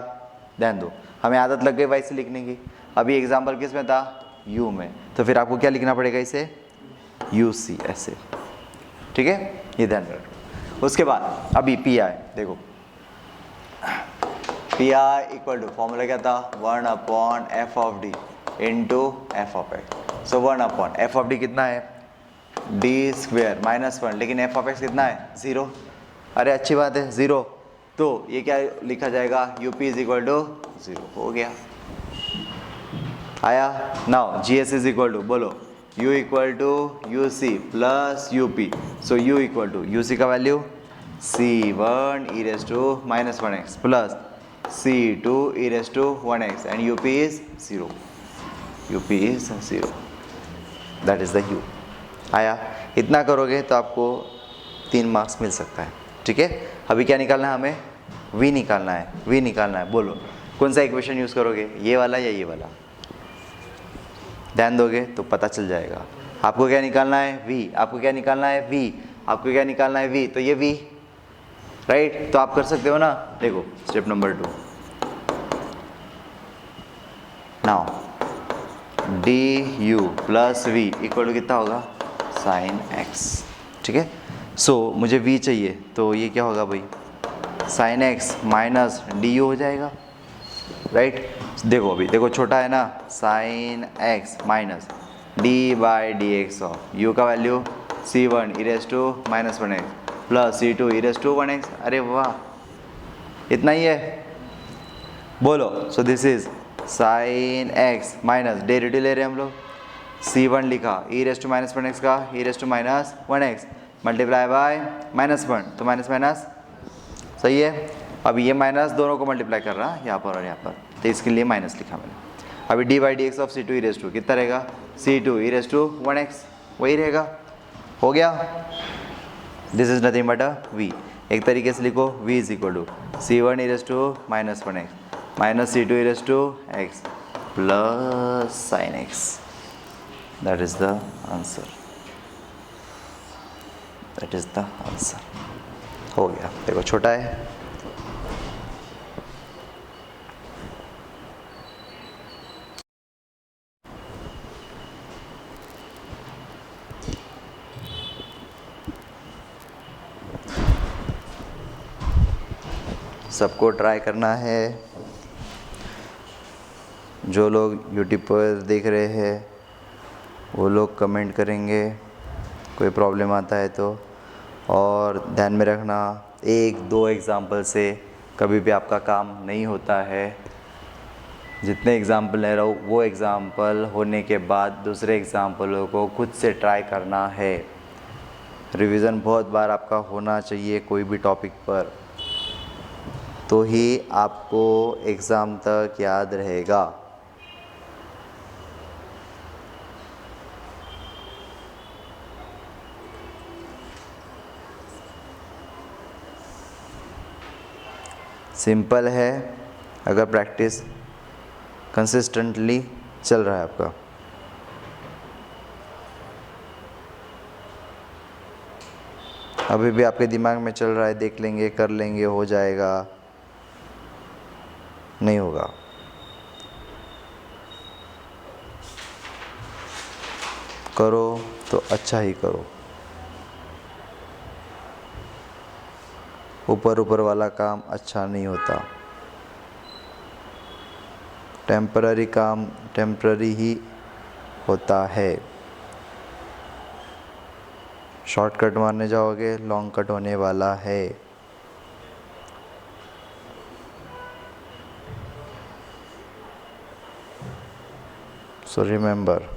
ध्यान दो, हमें आदत लग गई YC लिखने की। अभी एग्जाम्पल किस में था, U में, तो फिर आपको क्या लिखना पड़ेगा, इसे UC ऐसे, ठीक है, ये ध्यान रखो। उसके बाद अभी PI देखो, PI इक्वल टू फॉर्मूला क्या था, 1/f(d) इंटू f(x). सो 1/f(d) कितना है, d² -1, लेकिन f(x) कितना है 0। अरे अच्छी बात है 0, तो ये क्या लिखा जाएगा, UP इज इक्वल टू 0, हो गया। आया। Now GS is equal to, बोलो, U equal to UC plus UP। So U equal to UC का value C1 e⁻⁻1x plus C2 e⁻1x and UP is 0, UP is 0, that is the U। आया। इतना करोगे तो आपको 3 marks मिल सकता है, ठीक है। अभी क्या निकालना है हमें, V निकालना है, V निकालना है। बोलो कौन सा इक्वेशन यूज़ करोगे, ये वाला या ये वाला, ध्यान दोगे तो पता चल जाएगा। आपको क्या निकालना है, V, आपको क्या निकालना है, V, आपको क्या निकालना है, V, तो ये V, राइट। तो आप कर सकते हो ना, देखो step number 2, now du plus V equal to कितना होगा, sin x, ठीक है। सो मुझे V चाहिए, तो ये क्या होगा भाई, sin x माइनस du हो जाएगा, राइट। देखो अभी देखो छोटा है ना, sin x minus d/dx of u का value C1 e⁻⁻1x plus C2 e⁻1x। अरे वाह, इतना ही है, बोलो। सो this is sin x minus derivative ले रहे हैं हम लोग, C1 लिखा e⁻⁻1x का e⁻⁻1x मल्टीप्लाई बाय -1, तो माइनस माइनस, सही है। अब ये माइनस दोनों को मल्टीप्लाई कर रहा है यहाँ पर और यहाँ पर, तो इसके लिए माइनस लिखा मैंने। अभी d/dx ऑफ C2 e⁻, कितना रहेगा, C2 e⁻1x, वही रहेगा, हो गया। This is nothing but a V। एक तरीके से लिखो, V is equal to C1 e⁻⁻1x minus C2 e⁻x plus sin x, that is the answer, that is the answer, हो गया। देखो छोटा है, सबको ट्राई करना है। जो लोग यूट्यूब पर देख रहे हैं वो लोग कमेंट करेंगे कोई प्रॉब्लम आता है तो, और ध्यान में रखना 1-2 एग्ज़ाम्पल से कभी भी आपका काम नहीं होता है। जितने एग्ज़ाम्पल ले रहा हूँ वो एग्ज़ाम्पल होने के बाद दूसरे एग्ज़ाम्पलों को खुद से ट्राई करना है। रिवीज़न बहुत बार आपका होना चाहिए कोई भी टॉपिक पर, तो ही आपको एग्ज़ाम तक याद रहेगा। सिंपल है अगर प्रैक्टिस कंसिस्टेंटली चल रहा है आपका। अभी भी आपके दिमाग में चल रहा है, देख लेंगे, कर लेंगे, हो जाएगा, नहीं होगा। करो तो अच्छा ही करो, ऊपर ऊपर वाला काम अच्छा नहीं होता। टेम्पररी काम टेम्पररी ही होता है। शॉर्टकट मारने जाओगे लॉन्ग कट होने वाला है। सो रिमेंबर,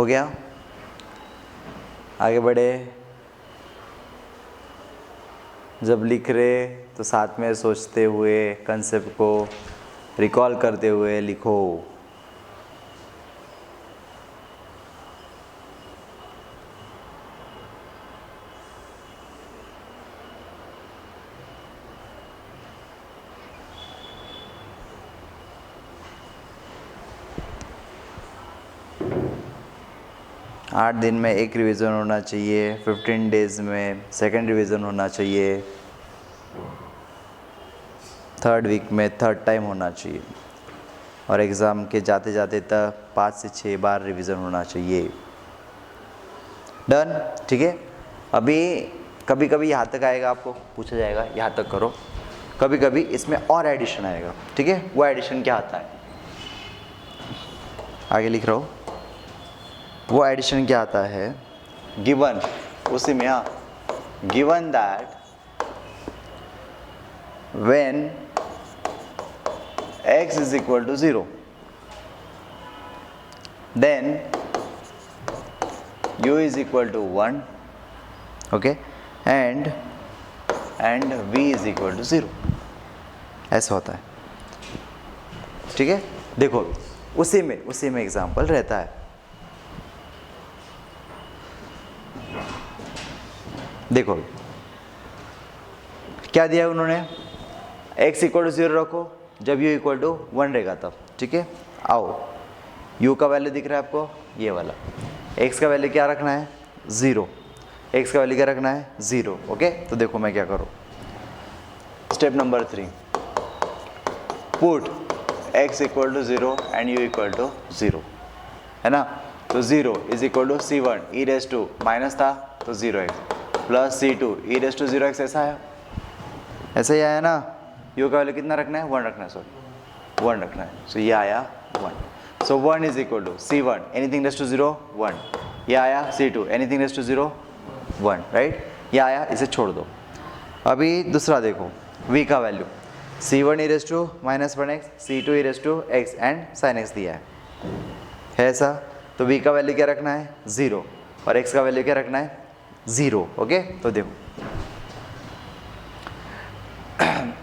हो गया, आगे बढ़े। जब लिख रहे तो साथ में सोचते हुए कंसेप्ट को रिकॉल करते हुए लिखो। 8 दिन में एक रिवीजन होना चाहिए, 15 डेज में सेकंड रिवीजन होना चाहिए, थर्ड वीक में थर्ड टाइम होना चाहिए, और एग्ज़ाम के जाते जाते तक 5 से 6 बार रिवीजन होना चाहिए। डन, ठीक है। अभी कभी कभी यहाँ तक आएगा, आपको पूछा जाएगा यहाँ तक करो, कभी कभी इसमें और एडिशन आएगा, ठीक है। वो एडिशन क्या आता है, आगे लिख रहा हूँ। वो एडिशन क्या आता है, गिवन, उसी में given that when x is equal to 0 then u is equal to 1, okay, and v is equal to 0, ऐसा होता है, ठीक है। देखो उसी में एग्जाम्पल रहता है। देखो क्या दिया उन्होंने, x इक्वल टू 0 रखो जब u इक्वल टू 1 रहेगा तब, ठीक है। आओ, u का वैल्यू दिख रहा है आपको, ये वाला, x का वैल्यू क्या रखना है, 0, x का वैल्यू क्या रखना है, 0, ओके। तो देखो मैं क्या करूँ, step number 3, put x equal to 0 and u equal to 0, है ना। तो 0 is equal to c1 e raise to minus था तो 0x plus c2 e raise to 0x, ऐसा आया, ऐसा ही आया ना। u का वैल्यू कितना रखना है, 1 रखना है, सॉरी 1 रखना है, सो ये आया 1। So 1 is equal to c1 anything raise to 0 1, ये आया c2 anything raise to 0 1, right, ये आया, इसे छोड़ दो। अभी दूसरा देखो, v का value c1 e raise to minus 1x, c2 e raise to x and sin x दिया है ऐसा। तो v का वैल्यू क्या रखना है, 0, और x का वैल्यू क्या रखना है, 0, ओके। तो देखो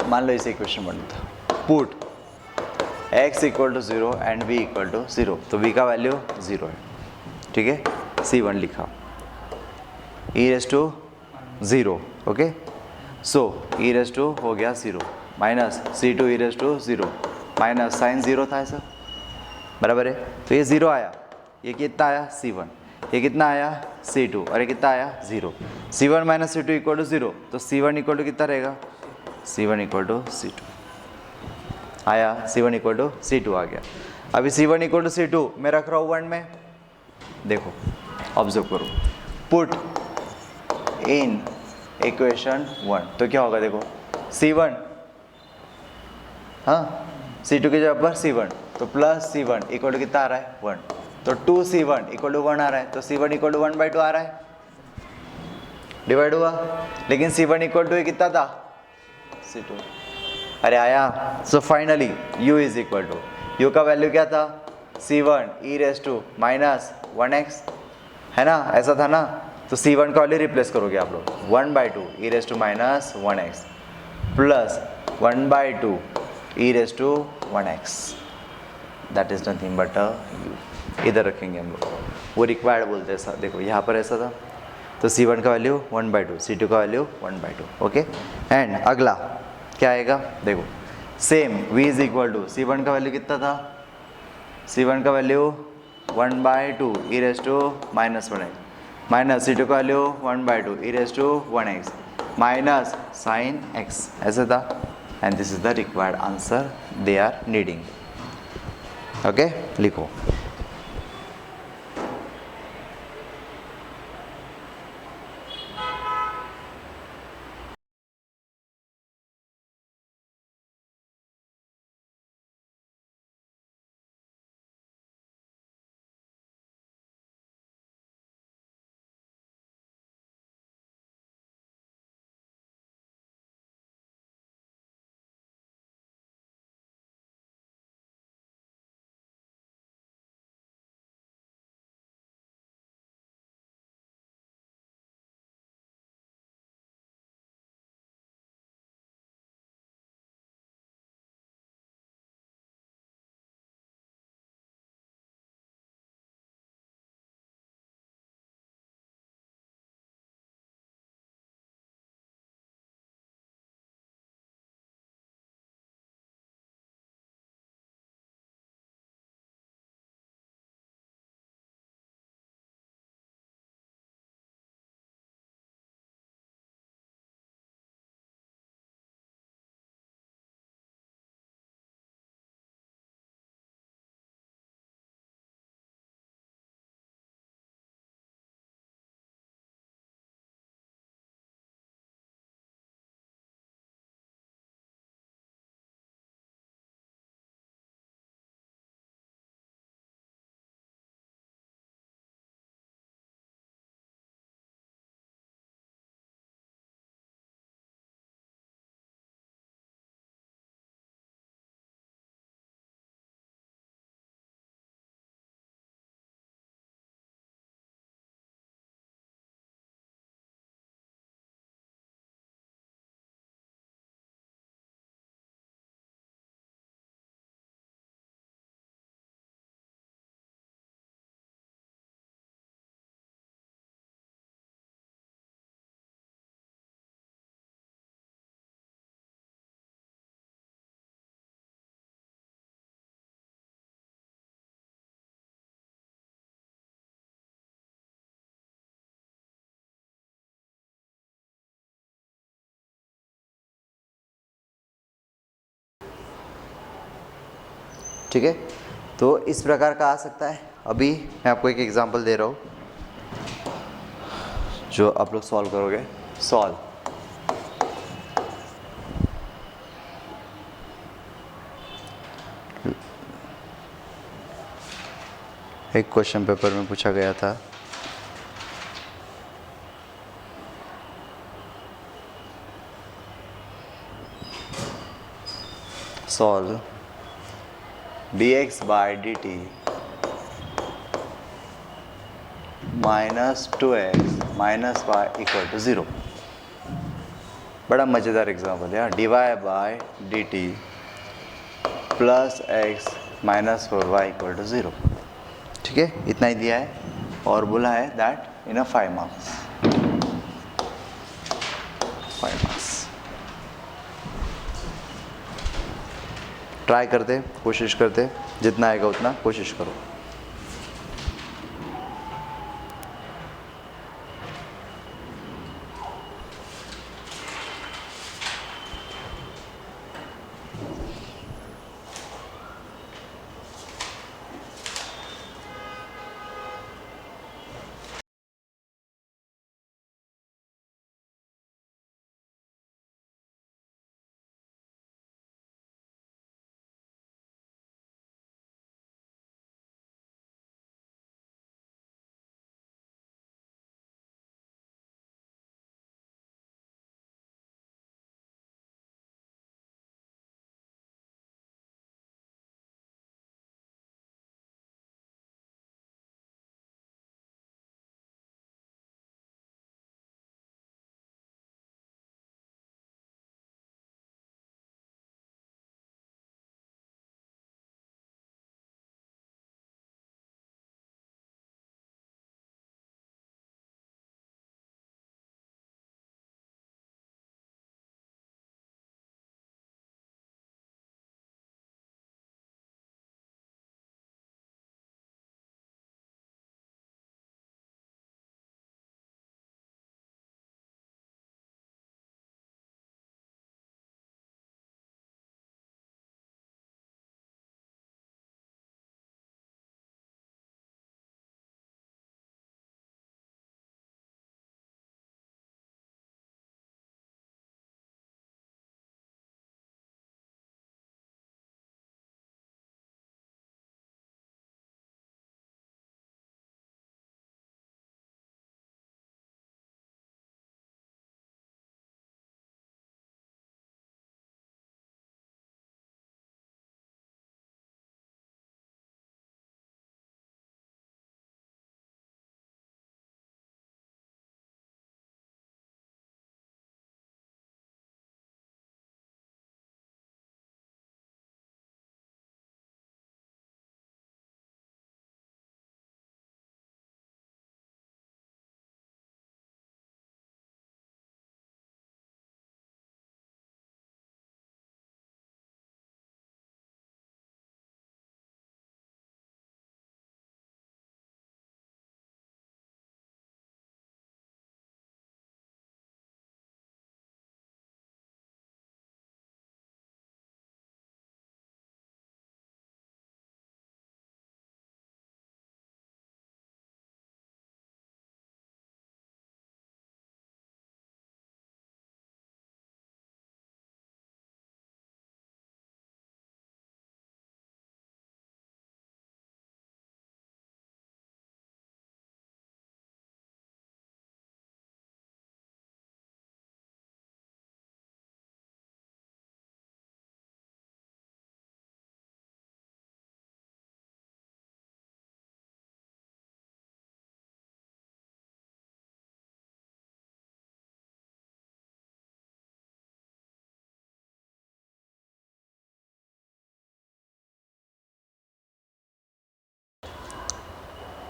मान लो इसे इक्वेशन बनता, put x equal to 0 and v equal to 0, तो v का वैल्यू 0 है, ठीक है। c1 लिखा, e raise to 0, okay. So e raise to हो गया 0 minus c2 e raise to 0 minus sine 0 था ऐसा, बराबर है। तो ये 0 आया, ये कितना आया c1, ये कितना आया c2, और ये कितना आया 0। c1 minus c2 equal to 0, तो c1 इक्वल टू कितना रहेगा, c1 इक्वल टू c2 आया, c1 इक्वल टू c2 आ गया। अभी c1 इक्वल टू c2 मैं रख रहा हूँ 1 में, देखो ऑब्जर्व करो, पुट इन इक्वेशन 1, तो क्या होगा, देखो c1, हाँ c2 की जगह पर c1, तो प्लस c1 इक्वल टू कितना आ रहा है 1, तो 2c1 इक्वल टू 1 आ रहा है, तो c1 इक्वल टू 1/2 आ रहा है, डिवाइड हुआ। लेकिन c1 इक्वल टू कितना था, c2, अरे आया। So finally u is equal to, u का वैल्यू क्या था, c1 e raise to minus 1x, है ना, ऐसा था ना। तो c1 का वैल्यू रिप्लेस करोगे आप लोग, 1/2 e raise to minus 1x plus 1/2 e raise to 1x, that is nothing but u। इधर रखेंगे हम लोग, वो रिक्वायर्ड बोलते हैं, देखो यहाँ पर ऐसा था, तो c1 का वैल्यू 1/2, c2 का वैल्यू 1/2, ओके। एंड अगला क्या आएगा, देखो same v is equal to, c1 का वैल्यू कितना था, c1 का value 1/2 e raise to minus 1x minus c2 का value 1/2 e raise to 1x minus sine x, ऐसा था। And this is the required answer they are needing, okay. लिखो। ठीक है, तो इस प्रकार का आ सकता है। अभी मैं आपको एक एग्जांपल दे रहा हूँ जो आप लोग सॉल्व करोगे। सॉल्व एक क्वेश्चन पेपर में पूछा गया था, solve dx by dt minus 2x minus y equal to 0। बड़ा मज़ेदार एग्जाम्पल है। dy by dt plus x minus 4y equal to 0। ठीक है, इतना ही दिया है और बोला है that in a 5 marks. Try करते, कोशिश करते, जितना आएगा उतना कोशिश करो।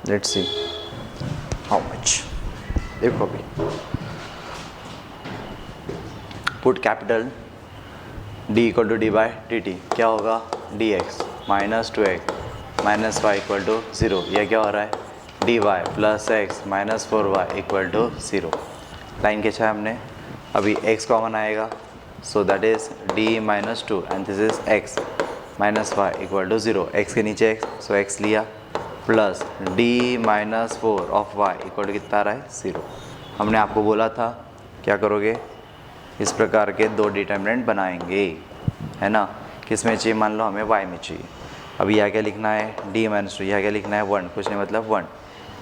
Let's see how much. देखो अभी put capital d equal to d by D t, क्या होगा dx minus 2x minus y equal to 0। यह क्या हो रहा है dy plus x minus 4y equal to 0। Line खींचा है हमने, अभी x कॉमन आएगा, so that is d minus 2 and this is x minus y equal to 0, x के नीचे एक्स, सो एक्स लिया, plus d minus 4 of y equal to कितना आ रहा है 0। हमने आपको बोला था क्या करोगे, इस प्रकार के दो डिटर्मिनेंट बनाएंगे, है ना। किस में चाहिए, मान लो हमें वाई में चाहिए। अब यहाँ क्या लिखना है, डी माइनस 2, यहाँ क्या लिखना है 1, कुछ नहीं मतलब 1,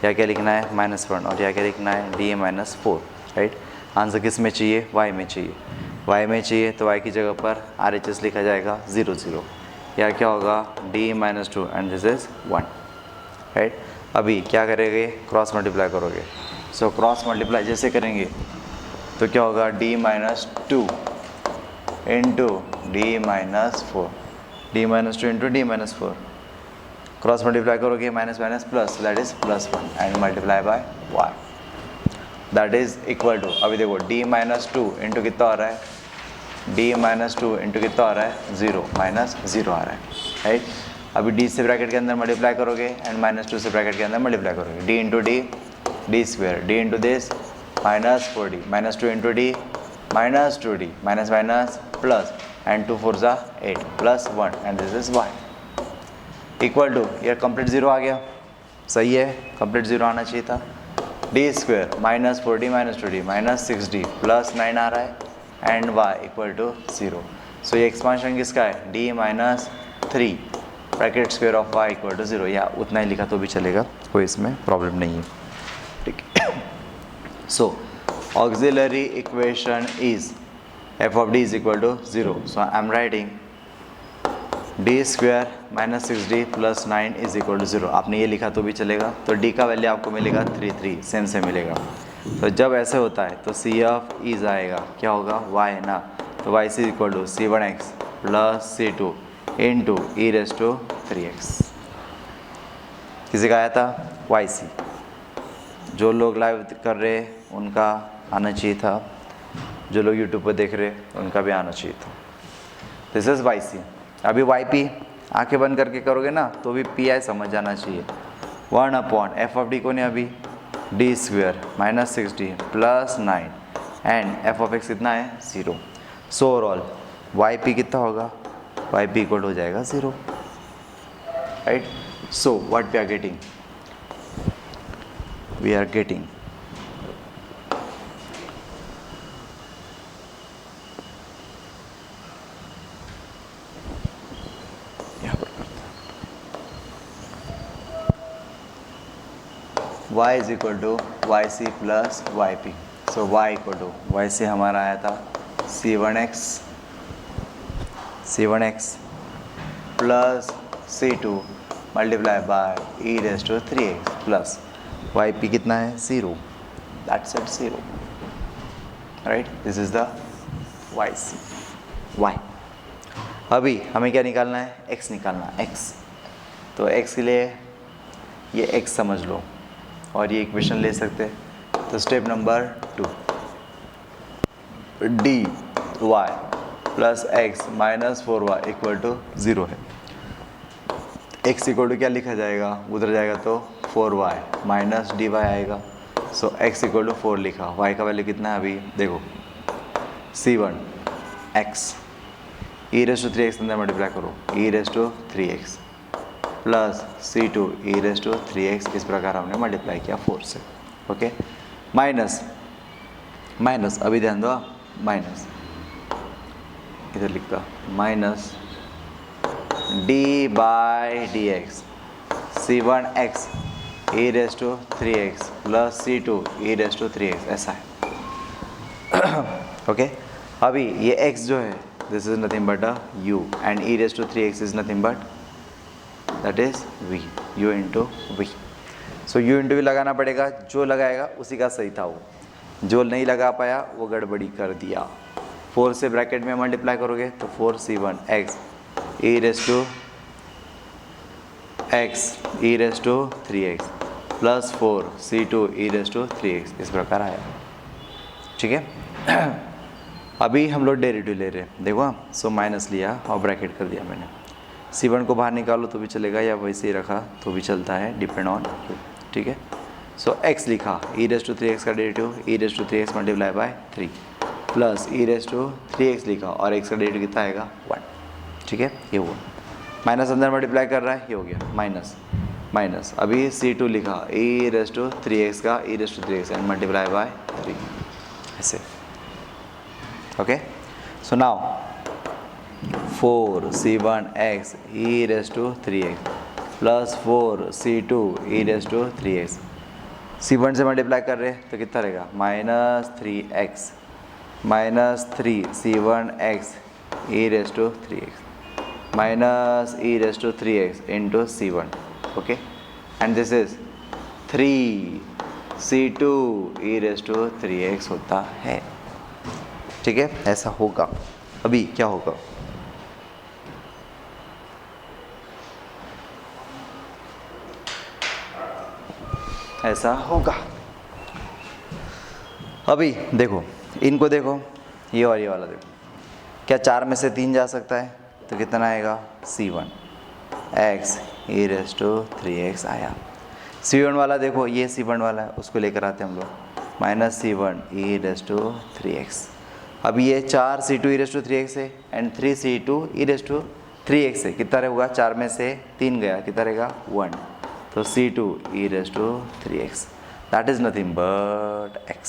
यहाँ क्या लिखना है -1, और यहाँ क्या लिखना है डी माइनस 4, राइट। आंसर किस में चाहिए, वाई में चाहिए। वाई में चाहिए तो वाई की जगह पर RHS लिखा जाएगा 0 0, या क्या होगा d minus 2 and this is 1, right. अभी क्या करेंगे, क्रॉस मल्टीप्लाई करोगे। सो क्रॉस मल्टीप्लाई जैसे करेंगे तो क्या होगा, d minus 2 into d minus 4, d minus 2 into d minus 4, cross multiply करोगे minus minus plus, that is +1 and multiply by y, that is equal to, अभी देखो डी माइनस 2 इंटू कितना आ रहा है, डी माइनस 2 इंटू कितना आ रहा है 0, -0 आ रहा है, राइट। अभी डी से ब्रैकेट के अंदर मल्टीप्लाई करोगे एंड -2 से ब्रैकेट के अंदर मल्टीप्लाई करोगे, d into d square, d into this -4d, -2 into d -2d, minus minus plus and 2 4 ज़ा 8 plus 1 and this is y equal to, यार कंप्लीट 0 आ गया, सही है, कंप्लीट 0 आना चाहिए था। D square -4d -2d -6d plus 9 आ रहा है एंड y इक्वल टू 0। सो ये एक्सपांशन किसका है, d minus 3 bracket square of y equal to 0, या उतना ही लिखा तो भी चलेगा, कोई इसमें प्रॉब्लम नहीं है, ठीक है। So auxiliary equation is f of d is equal to 0, so I am writing d square -6d plus 9 is equal to 0। आपने ये लिखा तो भी चलेगा, तो d का वैल्यू आपको मिलेगा 3 सेम से मिलेगा। तो जब ऐसे होता है तो c ऑफ इज आएगा, क्या होगा y है ना, तो y is equal to c1x plus c2 into e raise to 3x। किसी का आया था yc, जो लोग लाइव कर रहे उनका आना चाहिए था, जो लोग यूट्यूब पर देख रहे उनका भी आना चाहिए था। This is yc। अभी yp आंखें बंद करके करोगे ना तो भी pi समझ जाना चाहिए, 1/f ऑफ d को नहीं, अभी d square -6d plus 9 and f of x कितना है 0। सो ओवरऑल yp कितना होगा, yp इक्वल हो जाएगा 0, right. So what we are getting, we are getting y is equal to yc plus yp। So y equal to yc हमारा आया था c1x plus c2 multiply by e raise to 3x plus yp कितना है 0, that's it 0, right. This is the y। अभी हमें क्या निकालना है, x निकालना है, x। तो x के लिए ये x समझ लो और ये इक्वेशन ले सकते हैं। तो step number 2, d y plus x minus 4y equal to 0 है। x इक्वल टू क्या लिखा जाएगा, उधर जाएगा तो 4y माइनस dy आएगा। सो x इक्वल टू 4 लिखा, y का वैल्यू कितना है अभी देखो, c1x e raise to 3x अंदर मल्टीप्लाई करो, e raise to 3x plus c2 e raise to 3x, इस प्रकार हमने मल्टीप्लाई किया 4 से, ओके। माइनस माइनस, अभी ध्यान दो, माइनस इधर लिखता minus d by d x c1x e raise to 3x plus c2 e raise to 3x, ऐसा है, ओके। अभी ये x जो है this is nothing but a u and e raise to 3x is nothing but that is v, u into v. So u into v लगाना पड़ेगा, जो लगाएगा उसी का सही था, वो जो नहीं लगा पाया वो गड़बड़ी कर दिया। 4 से ब्रैकेट में मल्टीप्लाई करोगे तो 4c1x e raise to x e raise to 3x plus 4c2 e raise to 3x, इस प्रकार आया, ठीक है। अभी हम लोग डेरिवेटिव ले रहे हैं, देखो। सो माइनस लिया और ब्रैकेट कर दिया मैंने, c1 को बाहर निकालो तो भी चलेगा या वैसे ही रखा तो भी चलता है, डिपेंड ऑन यू, ठीक है। सो x लिखा, ई रेस टू 3x का derivative e raise to 3x multiply by 3 plus e raise to 3x लिखा और x का डेरिवेटिव कितना आएगा 1, ठीक है, ये हुआ। माइनस अंदर मल्टीप्लाई कर रहा है, ये हो गया माइनस माइनस, अभी C2 लिखा e⁻3x का e⁻3x एंड मल्टीप्लाई बाय 3 ऐसे। Okay, so now 4c1x e⁻3x plus 4c2 e⁻3x, C1 से मल्टीप्लाई कर रहे हैं तो कितना रहेगा -3x minus 3c1x e⁻3x minus e⁻3x into C1। Okay, and this is 3c2 e⁻3x होता है। ठीक है, ऐसा होगा। अभी क्या होगा, ऐसा होगा। अभी देखो, इनको देखो, ये और ये वाला देखो, क्या 4 में से 3 जा सकता है, तो कितना आएगा C1 x e⁻3x आया। C1 वाला देखो, ये C1 वाला है, उसको लेकर आते हैं हम लोग, माइनस C1 e⁻3x। अब ये 4c2 e⁻3x है एंड 3c2 e⁻3x है, कितना रहेगा, 4 में से 3 गया, कितना रहेगा 1, तो C2 e⁻3x that is nothing but x।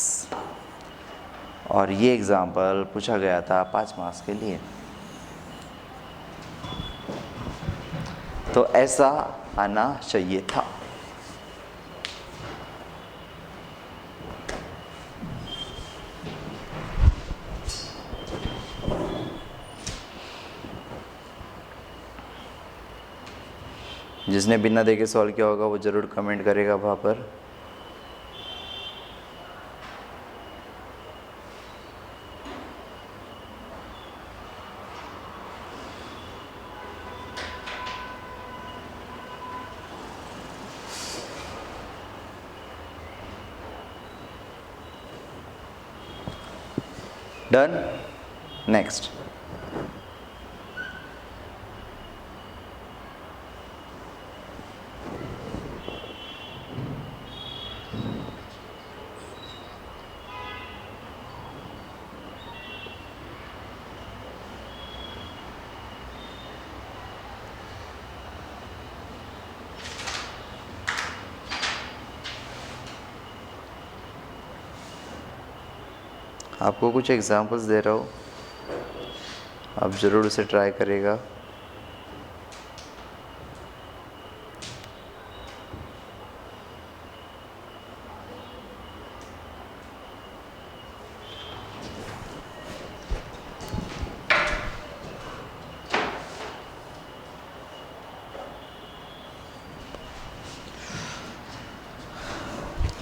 और ये एग्जाम्पल पूछा गया था 5 मार्क्स के लिए। तो ऐसा आना चाहिए था। जिसने बिना देखे सॉल्व किया होगा वो ज़रूर कमेंट करेगा वहाँ पर। Done, next. आपको कुछ एग्जांपल्स दे रहा हूँ, आप ज़रूर उसे ट्राई करेगा।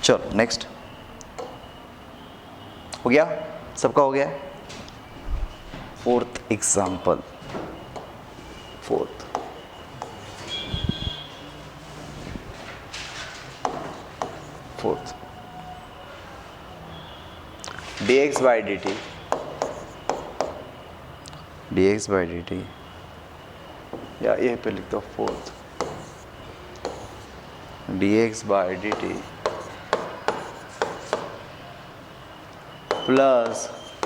चलो नेक्स्ट, हो गया, सबका हो गया। Fourth example, fourth, dx by dt, dx by dt, या ये पे लिख दो fourth, dx by dt plus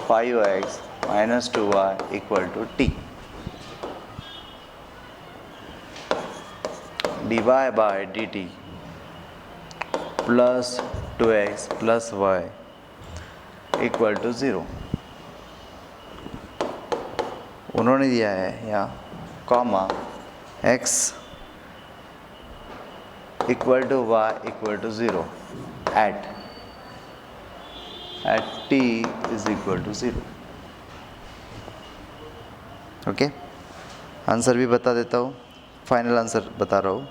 5x minus 2y equal to t, dy by dt plus 2x plus y equal to 0। उन्होंने दिया है यहाँ comma x equal to y equal to 0 at t is equal to 0। Okay, answer भी बता देता हूँ, final answer बता रहा हूँ।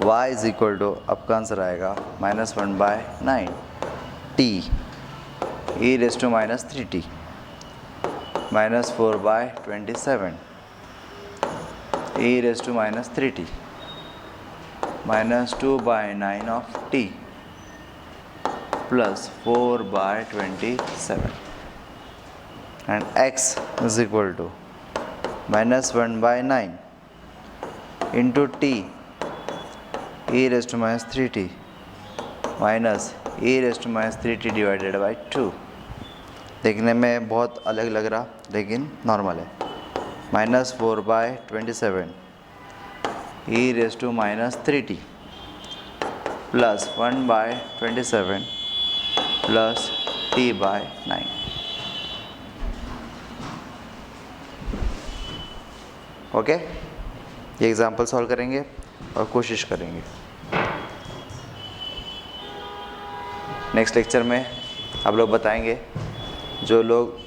y इज इक्वल टू, आपका आंसर आएगा -1/9 t e⁻³ -4/27 e⁻³ -2/9 of t plus 4/27 and x is equal to -1/9 into t e⁻³ minus e⁻³ divided by 2 देखने में बहुत अलग लग रहा लेकिन नॉर्मल है। -4/27 e⁻³ plus 1/27 plus t/9। Okay, ये एग्जाम्पल सॉल्व करेंगे और कोशिश करेंगे। नेक्स्ट लेक्चर में आप लोग बताएंगे, जो लोग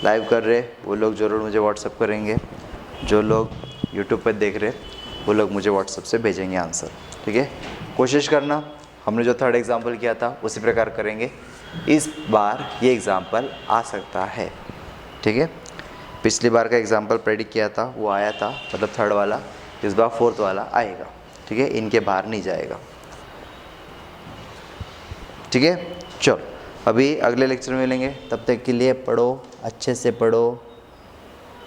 लाइव कर रहे वो लोग ज़रूर मुझे व्हाट्सअप करेंगे, जो लोग यूट्यूब पर देख रहे वो लोग मुझे व्हाट्सअप से भेजेंगे आंसर। ठीक है, कोशिश करना हमने जो थर्ड एग्जाम्पल किया था उसी प्रकार करेंगे। इस बार ये एग्जाम्पल आ सकता है। ठीक है, पिछली बार का एग्जाम्पल प्रेडिक्ट किया था वो आया था, मतलब थर्ड वाला, इस बार फोर्थ वाला आएगा। ठीक है, इनके बाहर नहीं जाएगा। ठीक है, चलो अभी अगले लेक्चर में मिलेंगे, तब तक के लिए पढ़ो, अच्छे से पढ़ो,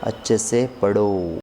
अच्छे से पढ़ो।